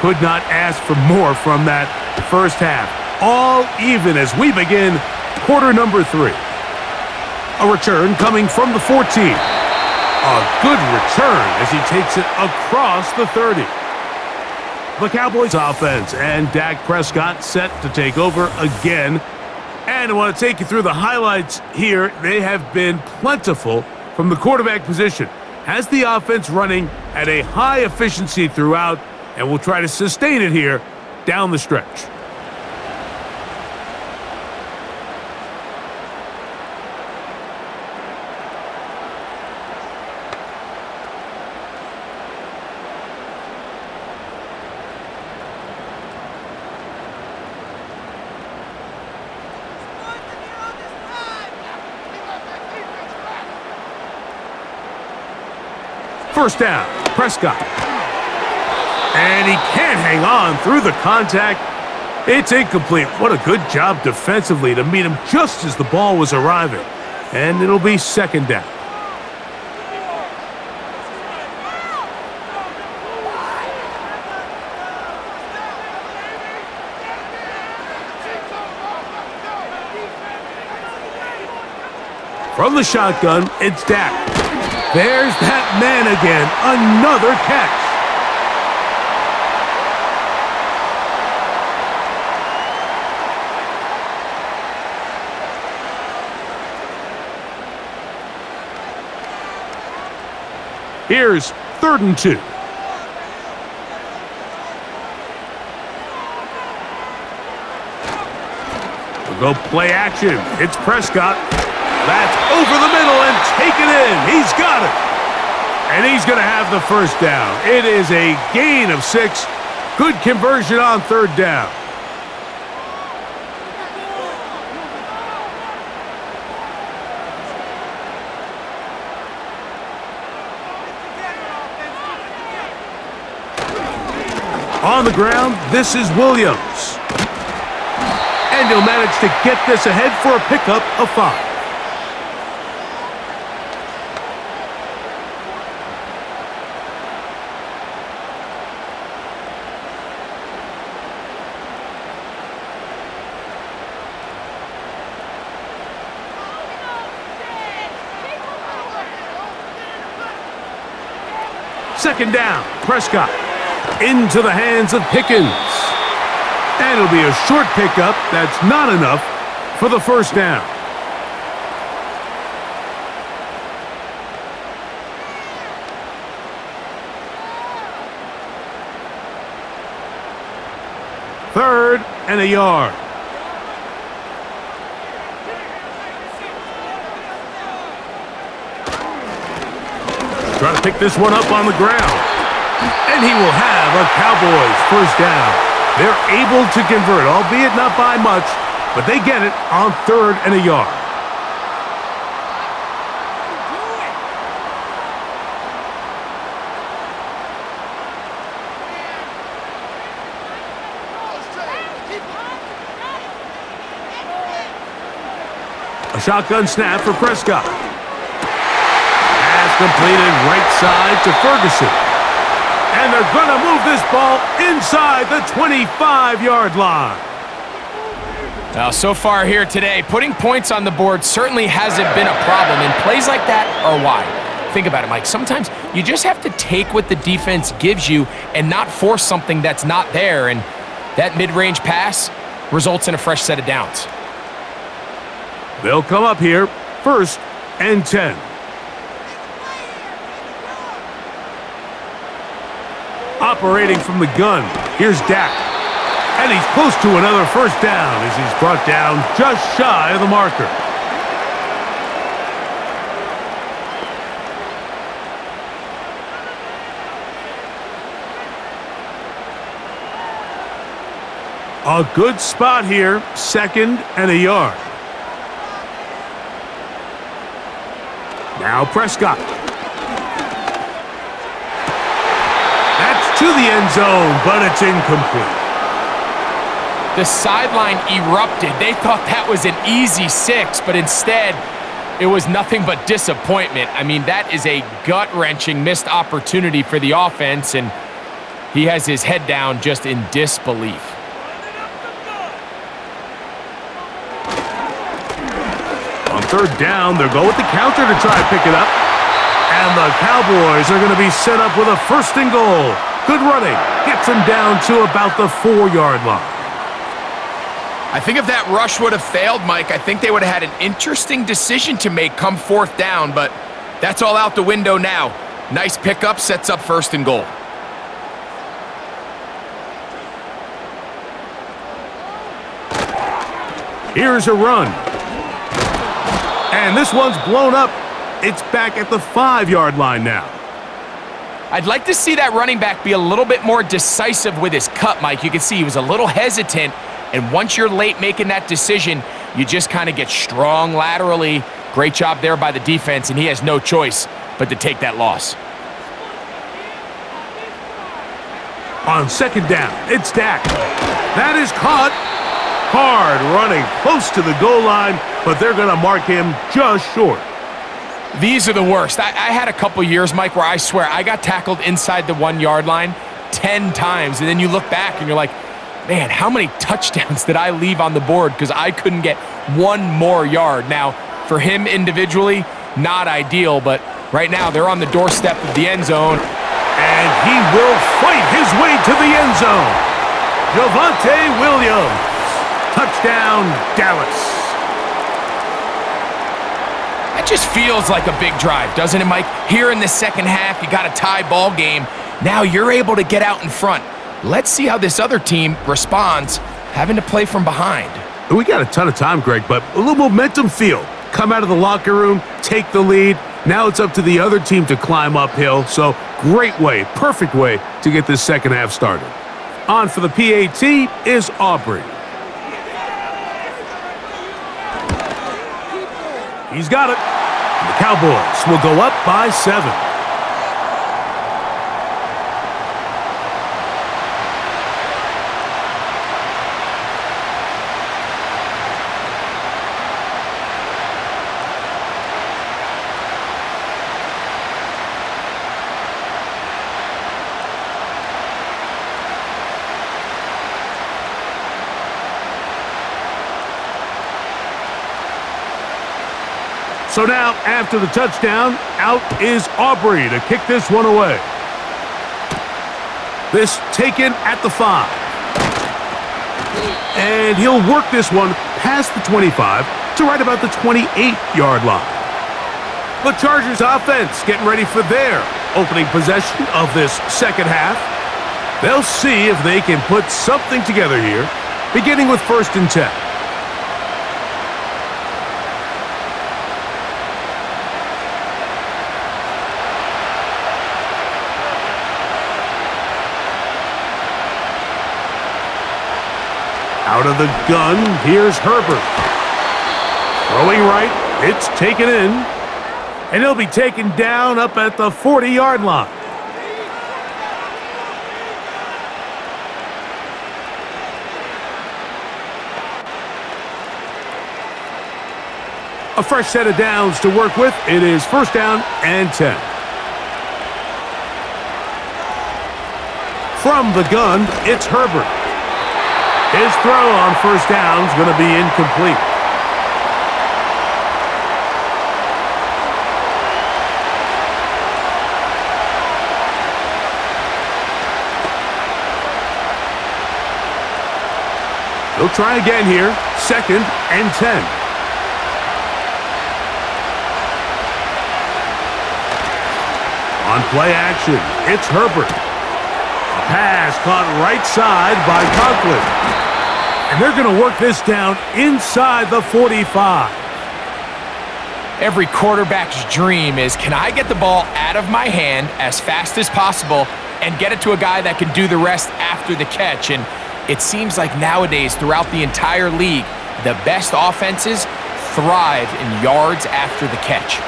Could not ask for more from that first half. All even as we begin quarter number 3. A return coming from the 14. A good return as he takes it across the 30. The Cowboys offense and Dak Prescott set to take over again. And I want to take you through the highlights here. They have been plentiful from the quarterback position. Has the offense running at a high efficiency throughout, and we'll try to sustain it here down the stretch. First down, Prescott. And he can't hang on through the contact. It's incomplete. What a good job defensively to meet him just as the ball was arriving. And it'll be second down. From the shotgun, it's Dak. There's that man again. Another catch. Here's 3rd and 2. Go play action. It's Prescott. That's over the middle and taken in. He's got it. And he's going to have the first down. It is a gain of 6. Good conversion on third down. On the ground, this is Williams. And he'll manage to get this ahead for a pickup of 5. Second down, Prescott. Into the hands of Pickens. And it'll be a short pickup. That's not enough for the first down. Third and a yard. Trying to pick this one up on the ground. And he will have a Cowboys first down. They're able to convert, albeit not by much, but they get it on third and a yard. A shotgun snap for Prescott. Pass completed right side to Ferguson. And they're going to move this ball inside the 25-yard line. Now, so far here today, putting points on the board certainly hasn't been a problem, and plays like that are why. Think about it, Mike. Sometimes you just have to take what the defense gives you and not force something that's not there, and that mid-range pass results in a fresh set of downs. They'll come up here, 1st and 10. Operating from the gun, here's Dak. And he's close to another first down as he's brought down just shy of the marker. A good spot here, 2nd and a yard. Now Prescott. To the end zone, but it's incomplete. The sideline erupted. They thought that was an easy 6, but instead, it was nothing but disappointment. I mean, that is a gut-wrenching missed opportunity for the offense, and he has his head down just in disbelief. On third down, they'll go with the counter to try to pick it up. And the Cowboys are going to be set up with a 1st and goal. Good running. Gets them down to about the 4-yard line. I think if that rush would have failed, Mike, I think they would have had an interesting decision to make come 4th down, but that's all out the window now. Nice pickup, sets up 1st and goal. Here's a run. And this one's blown up. It's back at the 5-yard line now. I'd like to see that running back be a little bit more decisive with his cut, Mike. You can see he was a little hesitant, and once you're late making that decision, you just kind of get strong laterally. Great job there by the defense, and he has no choice but to take that loss. On 2nd down, it's Dak. That is caught. Hard running close to the goal line, but they're going to mark him just short. These are the worst. I had a couple years, Mike, where I swear I got tackled inside the 1-yard line 10 times, and then you look back and you're like, man, how many touchdowns did I leave on the board because I couldn't get 1 more yard? Now, for him individually, not ideal, but right now they're on the doorstep of the end zone. And he will fight his way to the end zone. Javonte Williams. Touchdown, Dallas. That just feels like a big drive, doesn't it, Mike? Here in the second half, you got a tie ball game. Now you're able to get out in front. Let's see how this other team responds, having to play from behind. We got a ton of time, Greg, but a little momentum feel. Come out of the locker room, take the lead. Now it's up to the other team to climb uphill. So great way, perfect way to get this second half started. On for the PAT is Aubrey. He's got it. And the Cowboys will go up by 7. So now, after the touchdown, out is Aubrey to kick this one away. This taken at the 5. And he'll work this one past the 25 to right about the 28-yard line. The Chargers offense getting ready for their opening possession of this second half. They'll see if they can put something together here, beginning with 1st and 10. Out of the gun, here's Herbert. Throwing right, it's taken in. And he'll be taken down up at the 40-yard line. A fresh set of downs to work with. It is 1st down and 10. From the gun, it's Herbert. His throw on 1st down is going to be incomplete. He'll try again here. 2nd and 10. On play action, it's Herbert. A pass caught right side by Conklin. And they're going to work this down inside the 45. Every quarterback's dream is, can I get the ball out of my hand as fast as possible and get it to a guy that can do the rest after the catch? And it seems like nowadays, throughout the entire league, the best offenses thrive in yards after the catch.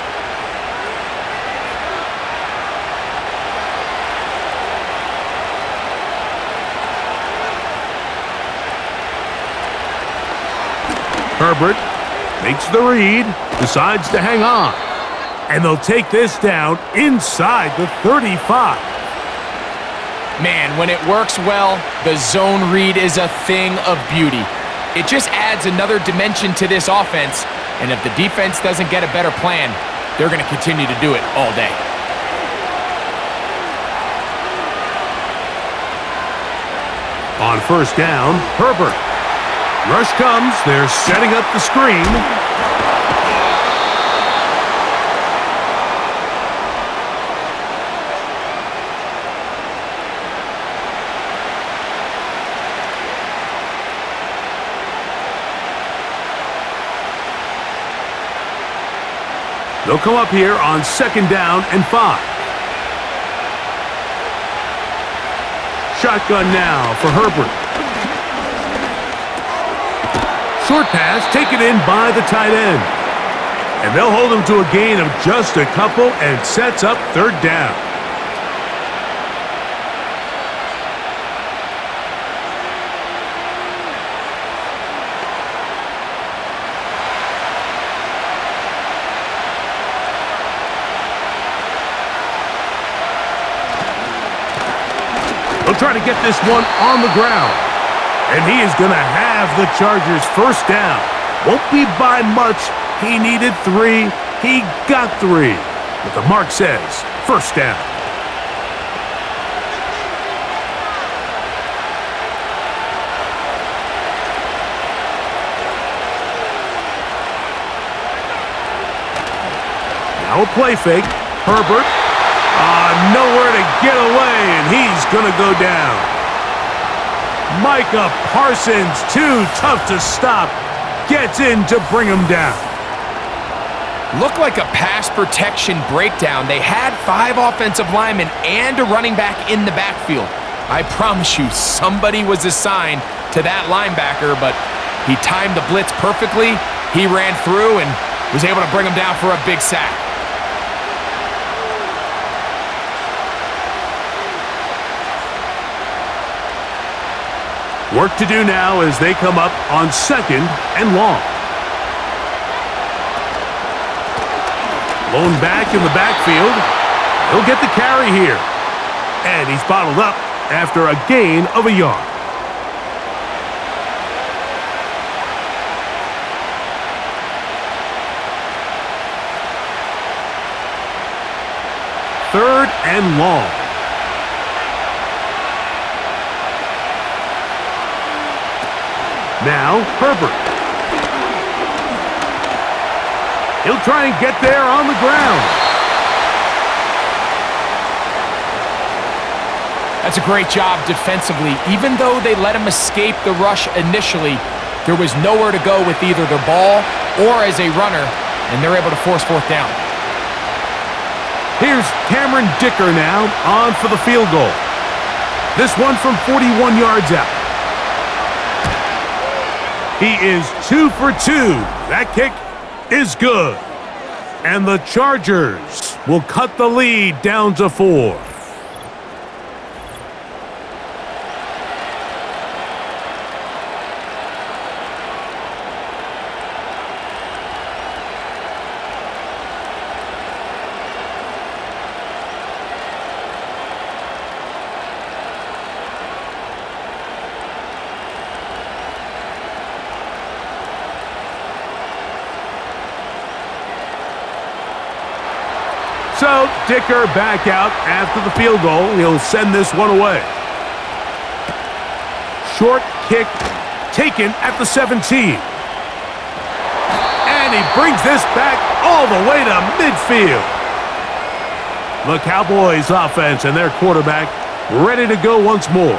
Herbert makes the read, decides to hang on. And they'll take this down inside the 35. Man, when it works well, the zone read is a thing of beauty. It just adds another dimension to this offense, and if the defense doesn't get a better plan, they're going to continue to do it all day. On 1st down, Herbert. Rush comes, they're setting up the screen. They'll come up here on 2nd down and 5. Shotgun now for Herbert. Short pass taken in by the tight end. And they'll hold him to a gain of just a couple and sets up 3rd down. They'll try to get this one on the ground. And he is going to have the Chargers 1st down. Won't be by much. He needed 3. He got 3. But the mark says 1st down. Now a play fake. Herbert. Nowhere to get away, and he's going to go down. Micah Parsons, too tough to stop. gets in to bring him down. Looked like a pass protection breakdown. They had 5 offensive linemen and a running back in the backfield. I promise you, somebody was assigned to that linebacker, but he timed the blitz perfectly. He ran through and was able to bring him down for a big sack. Work to do now as they come up on 2nd and long. Lone back in the backfield. He'll get the carry here. And he's bottled up after a gain of a yard. Third and long. Now, Herbert. He'll try and get there on the ground. That's a great job defensively. Even though they let him escape the rush initially, there was nowhere to go with either the ball or as a runner, and they're able to force 4th down. Here's Cameron Dicker now on for the field goal. This one from 41 yards out. He is 2 for 2. That kick is good. And the Chargers will cut the lead down to 4. So, Dicker back out after the field goal. He'll send this one away. Short kick taken at the 17. And he brings this back all the way to midfield. The Cowboys offense and their quarterback ready to go once more.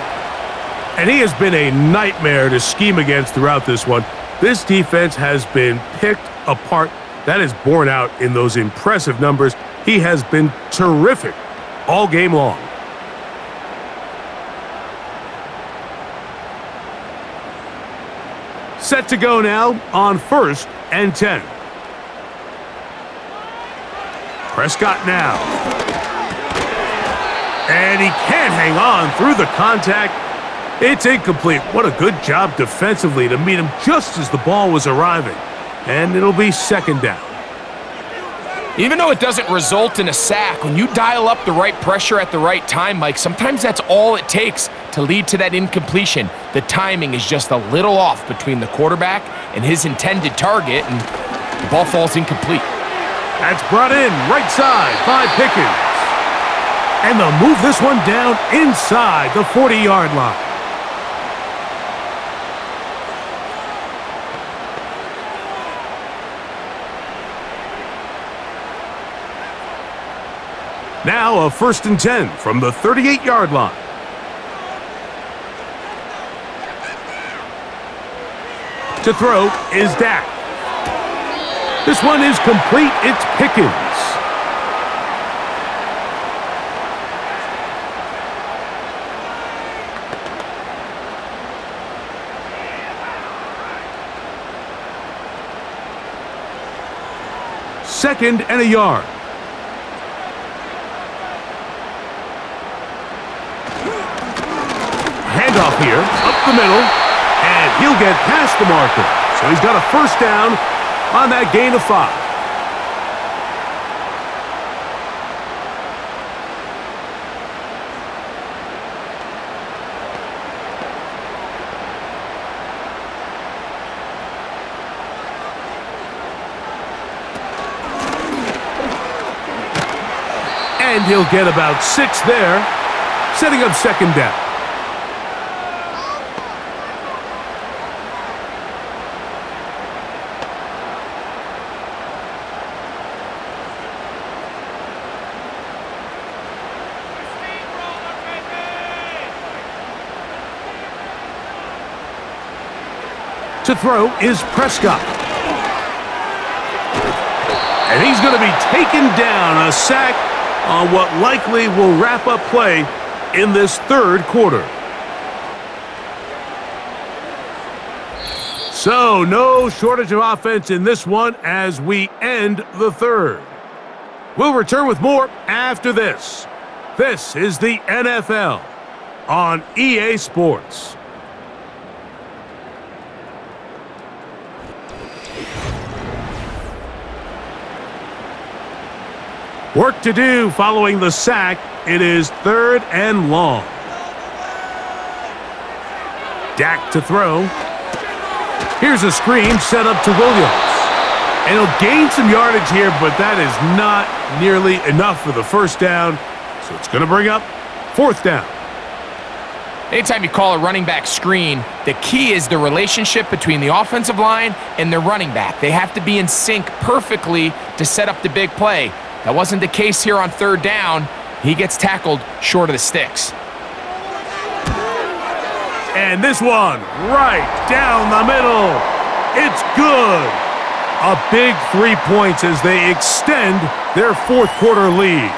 And he has been a nightmare to scheme against throughout this one. This defense has been picked apart. That is borne out in those impressive numbers. He has been terrific all game long. Set to go now on 1st and 10. Prescott now. And he can't hang on through the contact. It's incomplete. What a good job defensively to meet him just as the ball was arriving. And it'll be 2nd down. Even though it doesn't result in a sack, when you dial up the right pressure at the right time, Mike, sometimes that's all it takes to lead to that incompletion. The timing is just a little off between the quarterback and his intended target, and the ball falls incomplete. That's brought in right side by Pickens. And they'll move this one down inside the 40-yard line. Now a 1st and 10 from the 38-yard line. To throw is Dak. This one is complete. It's Pickens. Second and a yard. Handoff here, up the middle, and he'll get past the marker. So he's got a 1st down on that gain of 5. And he'll get about 6 there, setting up 2nd down. To throw is Prescott. And he's going to be taken down, a sack on what likely will wrap up play in this third quarter. So, no shortage of offense in this one as we end the third. We'll return with more after this. This is the NFL on EA Sports. Work to do following the sack. It is 3rd and long. Dak to throw. Here's a screen set up to Williams. And he'll gain some yardage here, but that is not nearly enough for the first down. So it's going to bring up 4th down. Anytime you call a running back screen, the key is the relationship between the offensive line and the running back. They have to be in sync perfectly to set up the big play. That wasn't the case here on 3rd down. He gets tackled short of the sticks. And this one, right down the middle. It's good. A big 3 points as they extend their 4th quarter lead.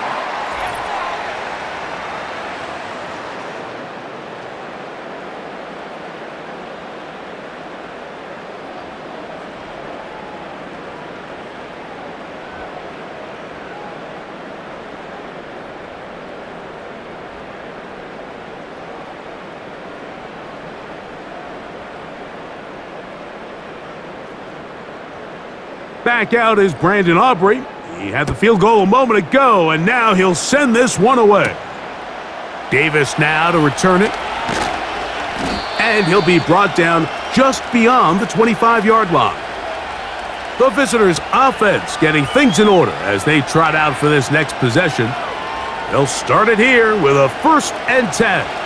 Back out is Brandon Aubrey. He had the field goal a moment ago, and now he'll send this one away. Davis now to return it. And he'll be brought down just beyond the 25-yard line. The visitors' offense getting things in order as they trot out for this next possession. They'll start it here with a 1st and 10.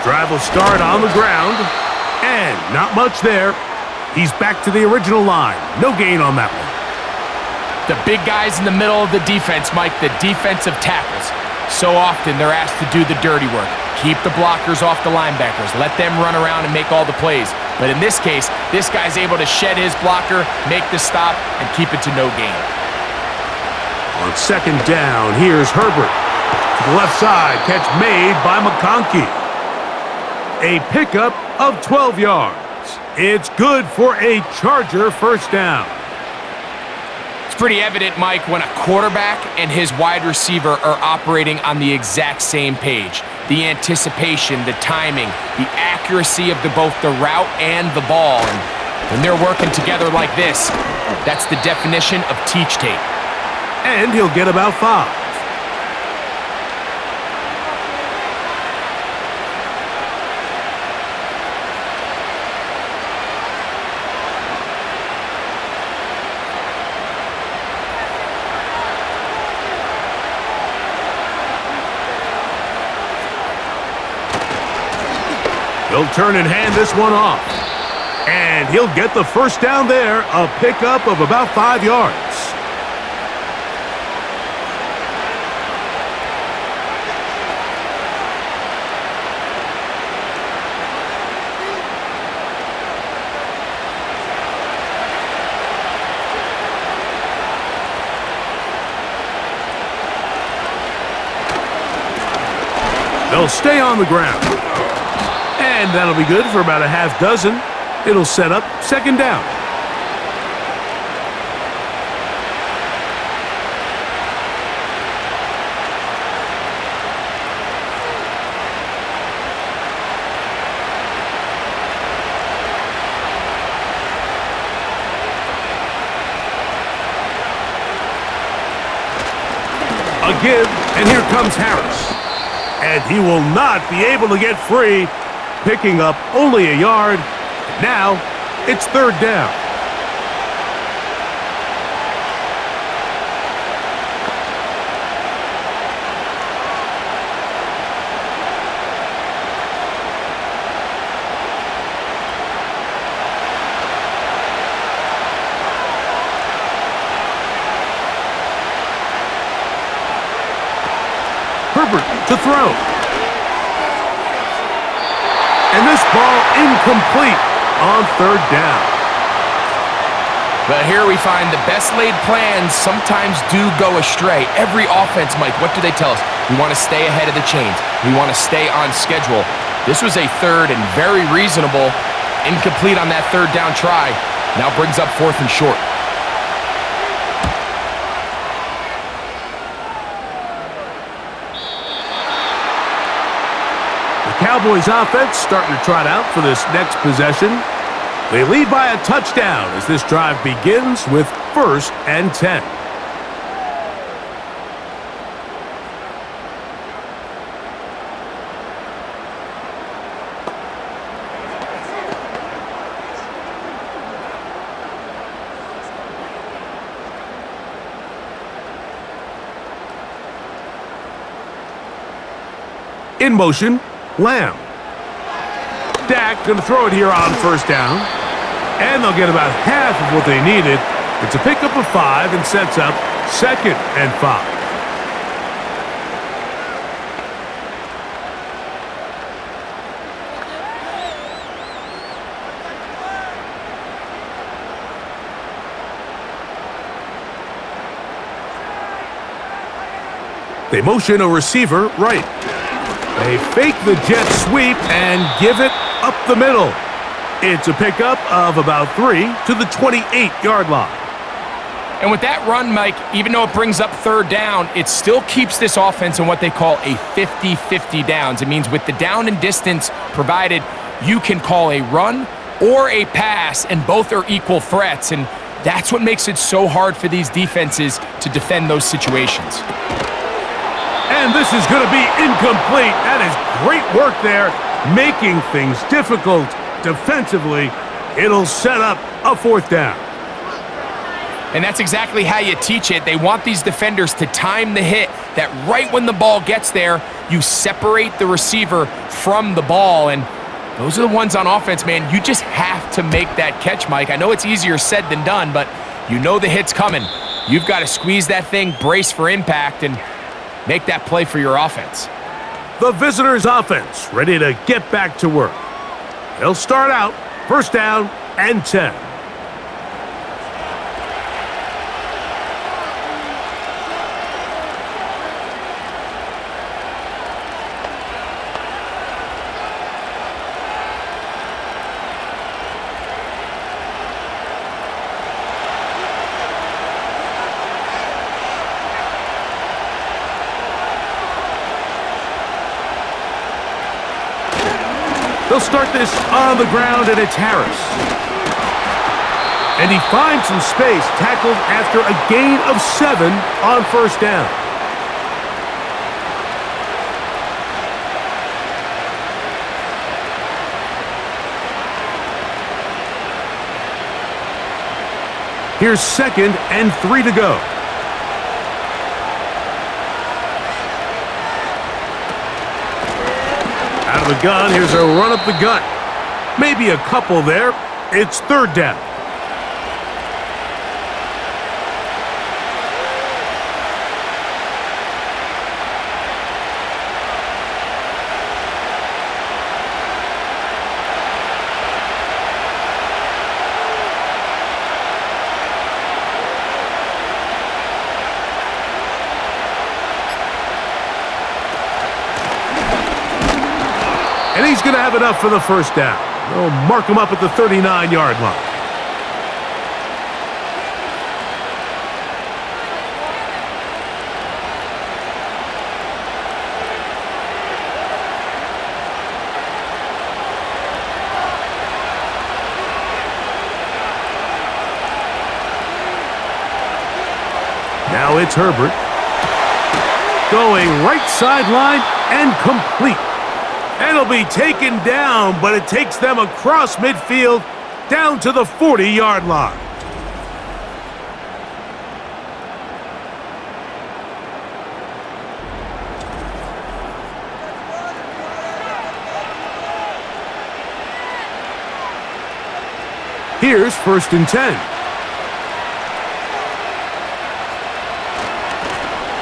Drive will start on the ground, and not much there. He's back to the original line. No gain on that one. The big guys in the middle of the defense, Mike, the defensive tackles. So often they're asked to do the dirty work. Keep the blockers off the linebackers. Let them run around and make all the plays. But in this case, this guy's able to shed his blocker, make the stop, and keep it to no gain. On 2nd down, here's Herbert. To the left side, catch made by McConkey. A pickup of 12 yards. It's good for a Charger 1st down. It's pretty evident, Mike, when a quarterback and his wide receiver are operating on the exact same page. The anticipation, the timing, the accuracy of both the route and the ball. And when they're working together like this, that's the definition of teach tape. And he'll get about 5. He'll turn and hand this one off. And he'll get the 1st down there, a pickup of about 5 yards. They'll stay on the ground. And that'll be good for about a half dozen. It'll set up 2nd down. A give, and here comes Harris. And he will not be able to get free, picking up only a yard. Now, it's 3rd down. Herbert to throw. And this ball incomplete on third down. But here we find the best laid plans sometimes do go astray. Every offense, Mike, what do they tell us? We want to stay ahead of the chains. We want to stay on schedule. This was a third and very reasonable. Incomplete on that third down try. Now brings up fourth and short. The Cowboys offense starting to trot out for this next possession. They lead by a touchdown as this drive begins with 1st and 10. In motion, Lamb. Dak going to throw it here on 1st down. And they'll get about half of what they needed. It's a pickup of 5 and sets up 2nd and 5. They motion a receiver right. They fake the jet sweep and give it up the middle. It's a pickup of about 3 to the 28-yard line. And with that run, Mike, even though it brings up third down, it still keeps this offense in what they call a 50-50 downs. It means with the down and distance provided, you can call a run or a pass, and both are equal threats. And that's what makes it so hard for these defenses to defend those situations. And this is going to be incomplete. That is great work there, making things difficult defensively. It'll set up a 4th down. And that's exactly how you teach it. They want these defenders to time the hit, that right when the ball gets there, you separate the receiver from the ball. And those are the ones on offense, man. You just have to make that catch, Mike. I know it's easier said than done, but you know the hit's coming. You've got to squeeze that thing, brace for impact, and make that play for your offense. The visitors' offense ready to get back to work. They'll start out 1st down and 10. They'll start this on the ground, and it's Harris. And he finds some space, tackled after a gain of 7 on 1st down. Here's 2nd and 3 to go. Out of the gun, here's a run up the gut. Maybe a couple there. It's 3rd down. And he's going to have enough for the 1st down. They'll mark him up at the 39-yard line. Now it's Herbert. Going right sideline and complete. And it'll be taken down, but it takes them across midfield down to the 40-yard line. Here's 1st and 10.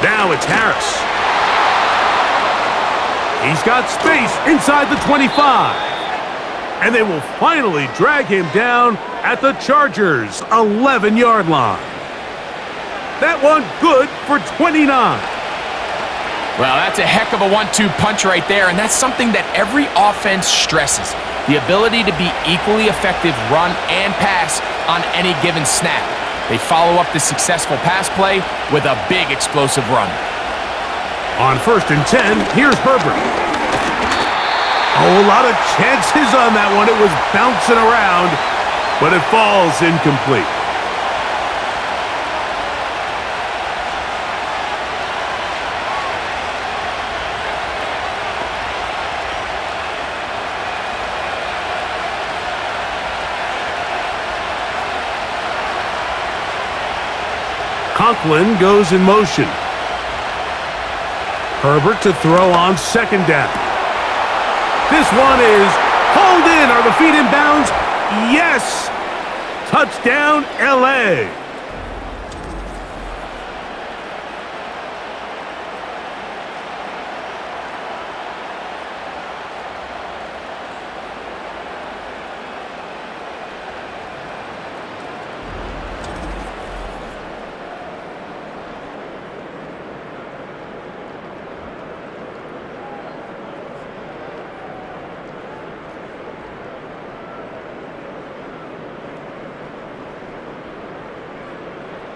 Now it's Harris. He's got space inside the 25. And they will finally drag him down at the Chargers' 11-yard line. That one good for 29. Well, that's a heck of a 1-2 punch right there, and that's something that every offense stresses. The ability to be equally effective run and pass on any given snap. They follow up the successful pass play with a big explosive run. On 1st and 10, here's Herbert. Oh, a lot of chances on that one. It was bouncing around, but it falls incomplete. Conklin goes in motion. Herbert to throw on 2nd down. This one is hauled in. Are the feet in bounds? Yes! Touchdown, LA.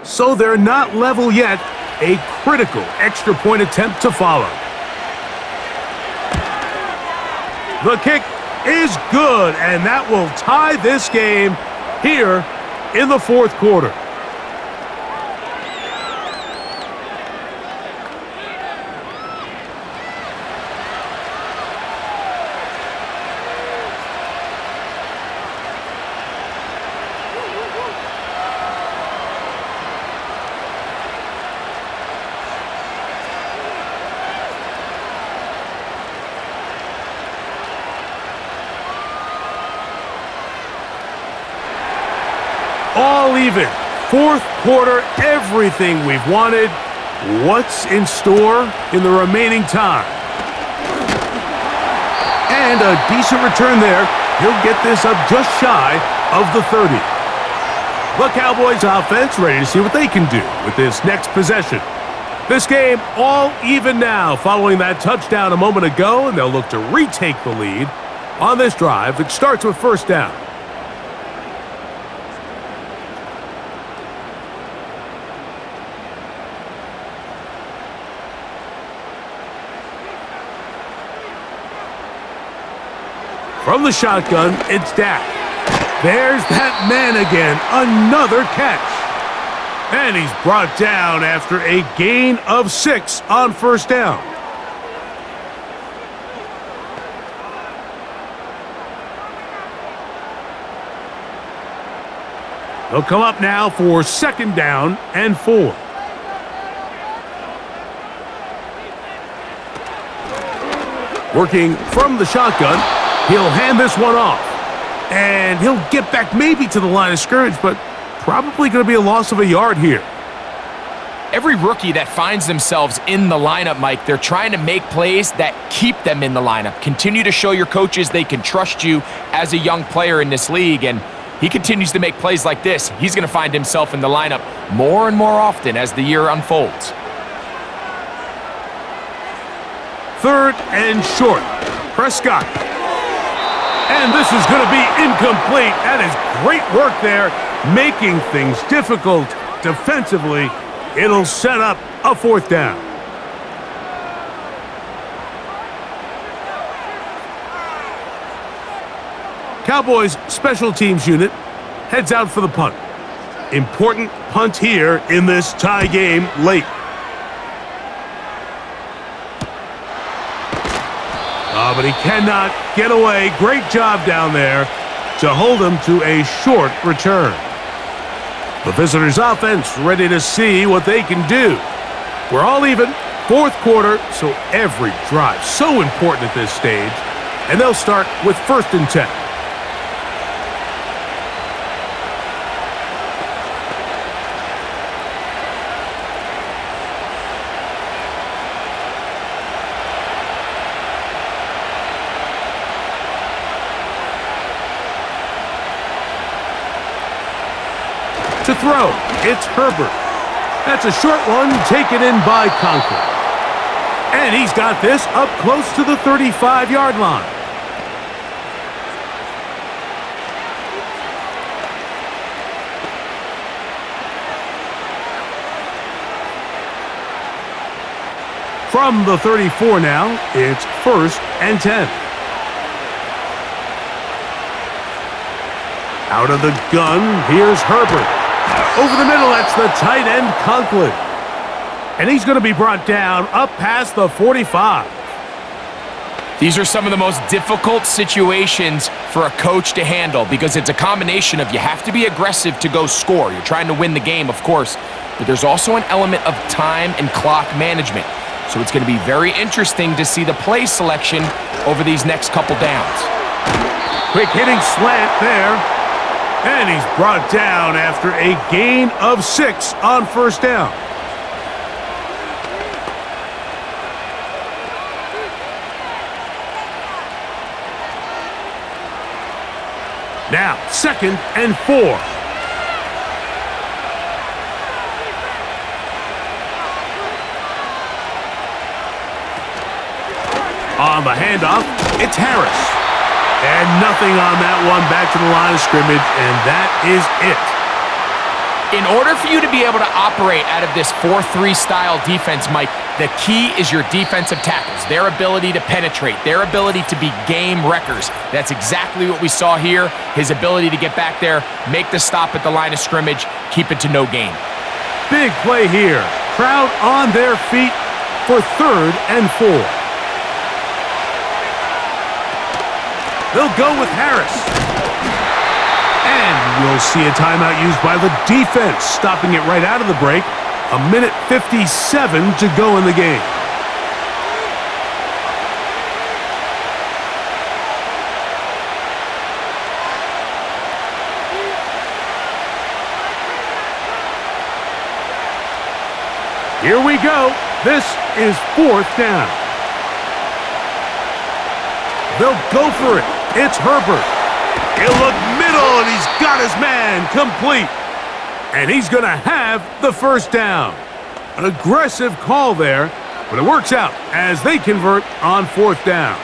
So they're not level yet. A critical extra point attempt to follow. The kick is good, and that will tie this game here in the 4th quarter. All even. 4th quarter, everything we've wanted. What's in store in the remaining time? And a decent return there. He'll get this up just shy of the 30. The Cowboys offense ready to see what they can do with this next possession. This game all even now following that touchdown a moment ago, and they'll look to retake the lead on this drive. It starts with 1st down. From the shotgun, it's Dak. There's that man again. Another catch. And he's brought down after a gain of 6 on 1st down. They'll come up now for 2nd down and 4. Working from the shotgun. He'll hand this one off, and he'll get back maybe to the line of scrimmage, but probably going to be a loss of a yard here. Every rookie that finds themselves in the lineup, Mike, they're trying to make plays that keep them in the lineup. Continue to show your coaches they can trust you as a young player in this league, and he continues to make plays like this. He's going to find himself in the lineup more and more often as the year unfolds. 3rd and short. Prescott. And this is going to be incomplete. That is great work there, making things difficult defensively. It'll set up a 4th down. Cowboys special teams unit heads out for the punt. Important punt here in this tie game late. Oh, but he cannot get away. Great job down there to hold him to a short return. The visitors' offense ready to see what they can do. We're all even. 4th quarter, so every drive so important at this stage. And they'll start with 1st and 10. throw. It's Herbert. That's a short one taken in by Conklin. And he's got this up close to the 35-yard line. From the 34 now, it's 1st and 10. Out of the gun, here's Herbert. Over the middle, that's the tight end Conklin. And he's going to be brought down up past the 45. These are some of the most difficult situations for a coach to handle because it's a combination of you have to be aggressive to go score. You're trying to win the game, of course, but there's also an element of time and clock management. So it's going to be very interesting to see the play selection over these next couple downs. Quick hitting slant there. And he's brought down after a gain of 6 on 1st down. Now, 2nd and 4. On the handoff, it's Harris. And nothing on that one, back to the line of scrimmage, and that is it. In order for you to be able to operate out of this 4-3 style defense, Mike, the key is your defensive tackles, their ability to penetrate, their ability to be game wreckers. That's exactly what we saw here, his ability to get back there, make the stop at the line of scrimmage, keep it to no gain. Big play here. Crowd on their feet for 3rd and 4. They'll go with Harris. And we'll see a timeout used by the defense, stopping it right out of the break. 1:57 to go in the game. Here we go. This is 4th down. They'll go for it. It's Herbert. He'll look middle, and he's got his man complete. And he's going to have the 1st down. An aggressive call there, but it works out as they convert on 4th down.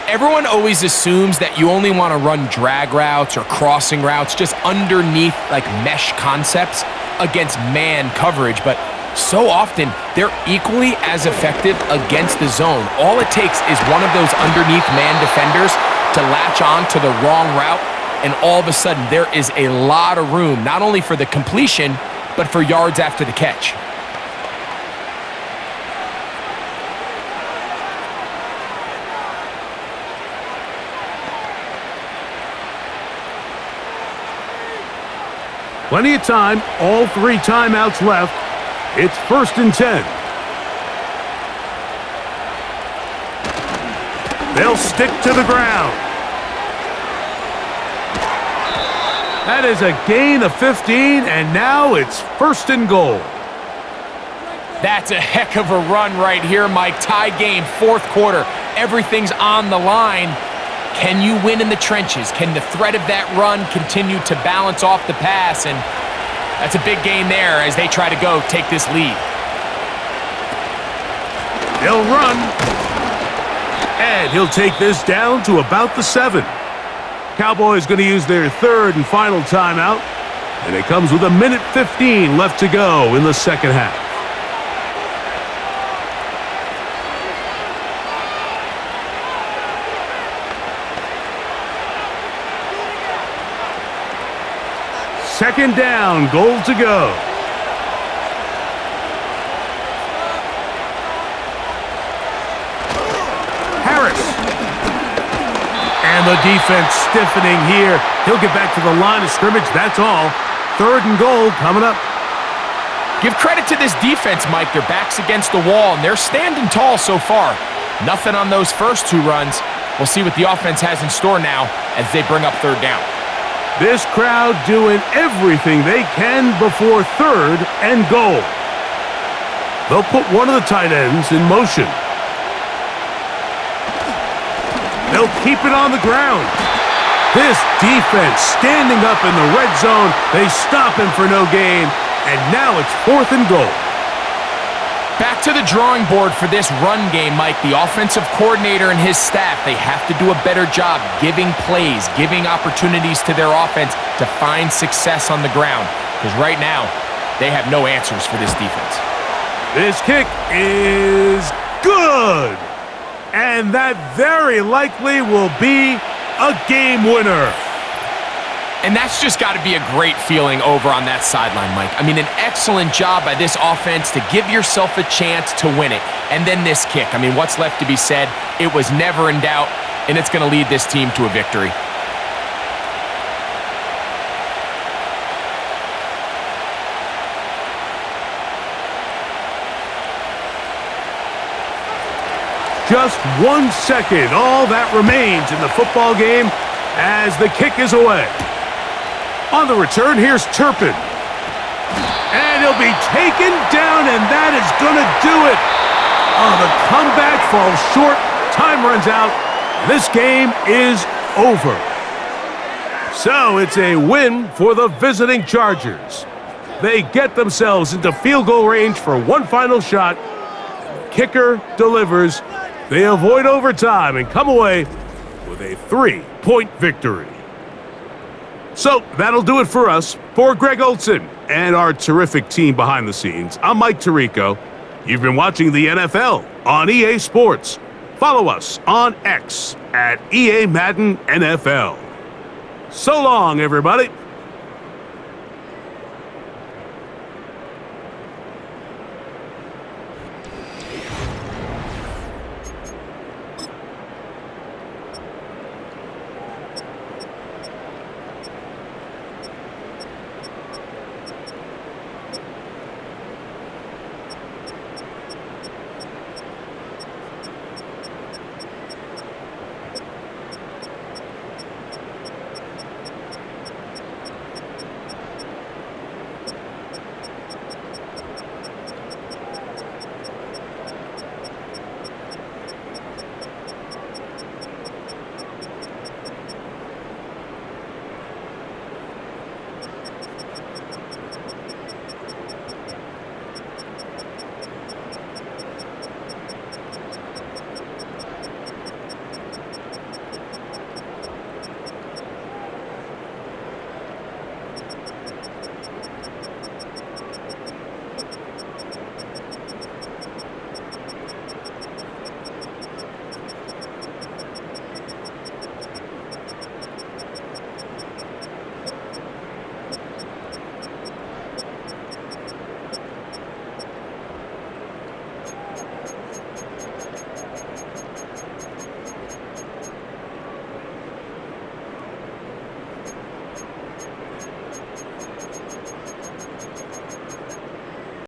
Everyone always assumes that you only want to run drag routes or crossing routes just underneath like mesh concepts against man coverage, but so often they're equally as effective against the zone. All it takes is one of those underneath man defenders to latch on to the wrong route, and all of a sudden there is a lot of room, not only for the completion, but for yards after the catch. Plenty of time, all 3 timeouts left. It's 1st and 10. They'll stick to the ground. That is a gain of 15, and now it's 1st and goal. That's a heck of a run right here, Mike. Tie game, 4th quarter. Everything's on the line. Can you win in the trenches? Can the threat of that run continue to balance off the pass? And that's a big gain there as they try to go take this lead. They'll run. And he'll take this down to about the 7. Cowboys going to use their 3rd and final timeout. And it comes with 1:15 left to go in the 2nd half. Second down, goal to go. Harris. And the defense stiffening here. He'll get back to the line of scrimmage, that's all. 3rd and goal coming up. Give credit to this defense, Mike. Their back's against the wall, and they're standing tall so far. Nothing on those first 2 runs. We'll see what the offense has in store now as they bring up 3rd down. This crowd doing everything they can before 3rd and goal. They'll put one of the tight ends in motion. They'll keep it on the ground. This defense standing up in the red zone. They stop him for no gain, and now it's 4th and goal. Back to the drawing board for this run game, Mike. The offensive coordinator and his staff, they have to do a better job giving plays, giving opportunities to their offense to find success on the ground. Because right now, they have no answers for this defense. This kick is good. And that very likely will be a game winner. And that's just got to be a great feeling over on that sideline, Mike. I mean, an excellent job by this offense to give yourself a chance to win it. And then this kick. I mean, what's left to be said? It was never in doubt, and it's going to lead this team to a victory. Just 1 second, all that remains in the football game as the kick is away. On the return, here's Turpin. And he'll be taken down, and that is going to do it. Oh, the comeback falls short. Time runs out. This game is over. So it's a win for the visiting Chargers. They get themselves into field goal range for one final shot. Kicker delivers. They avoid overtime and come away with a 3-point victory. So that'll do it for us. For Greg Olson and our terrific team behind the scenes, I'm Mike Tirico. You've been watching the NFL on EA Sports. Follow us on X at EA Madden NFL. So long, everybody.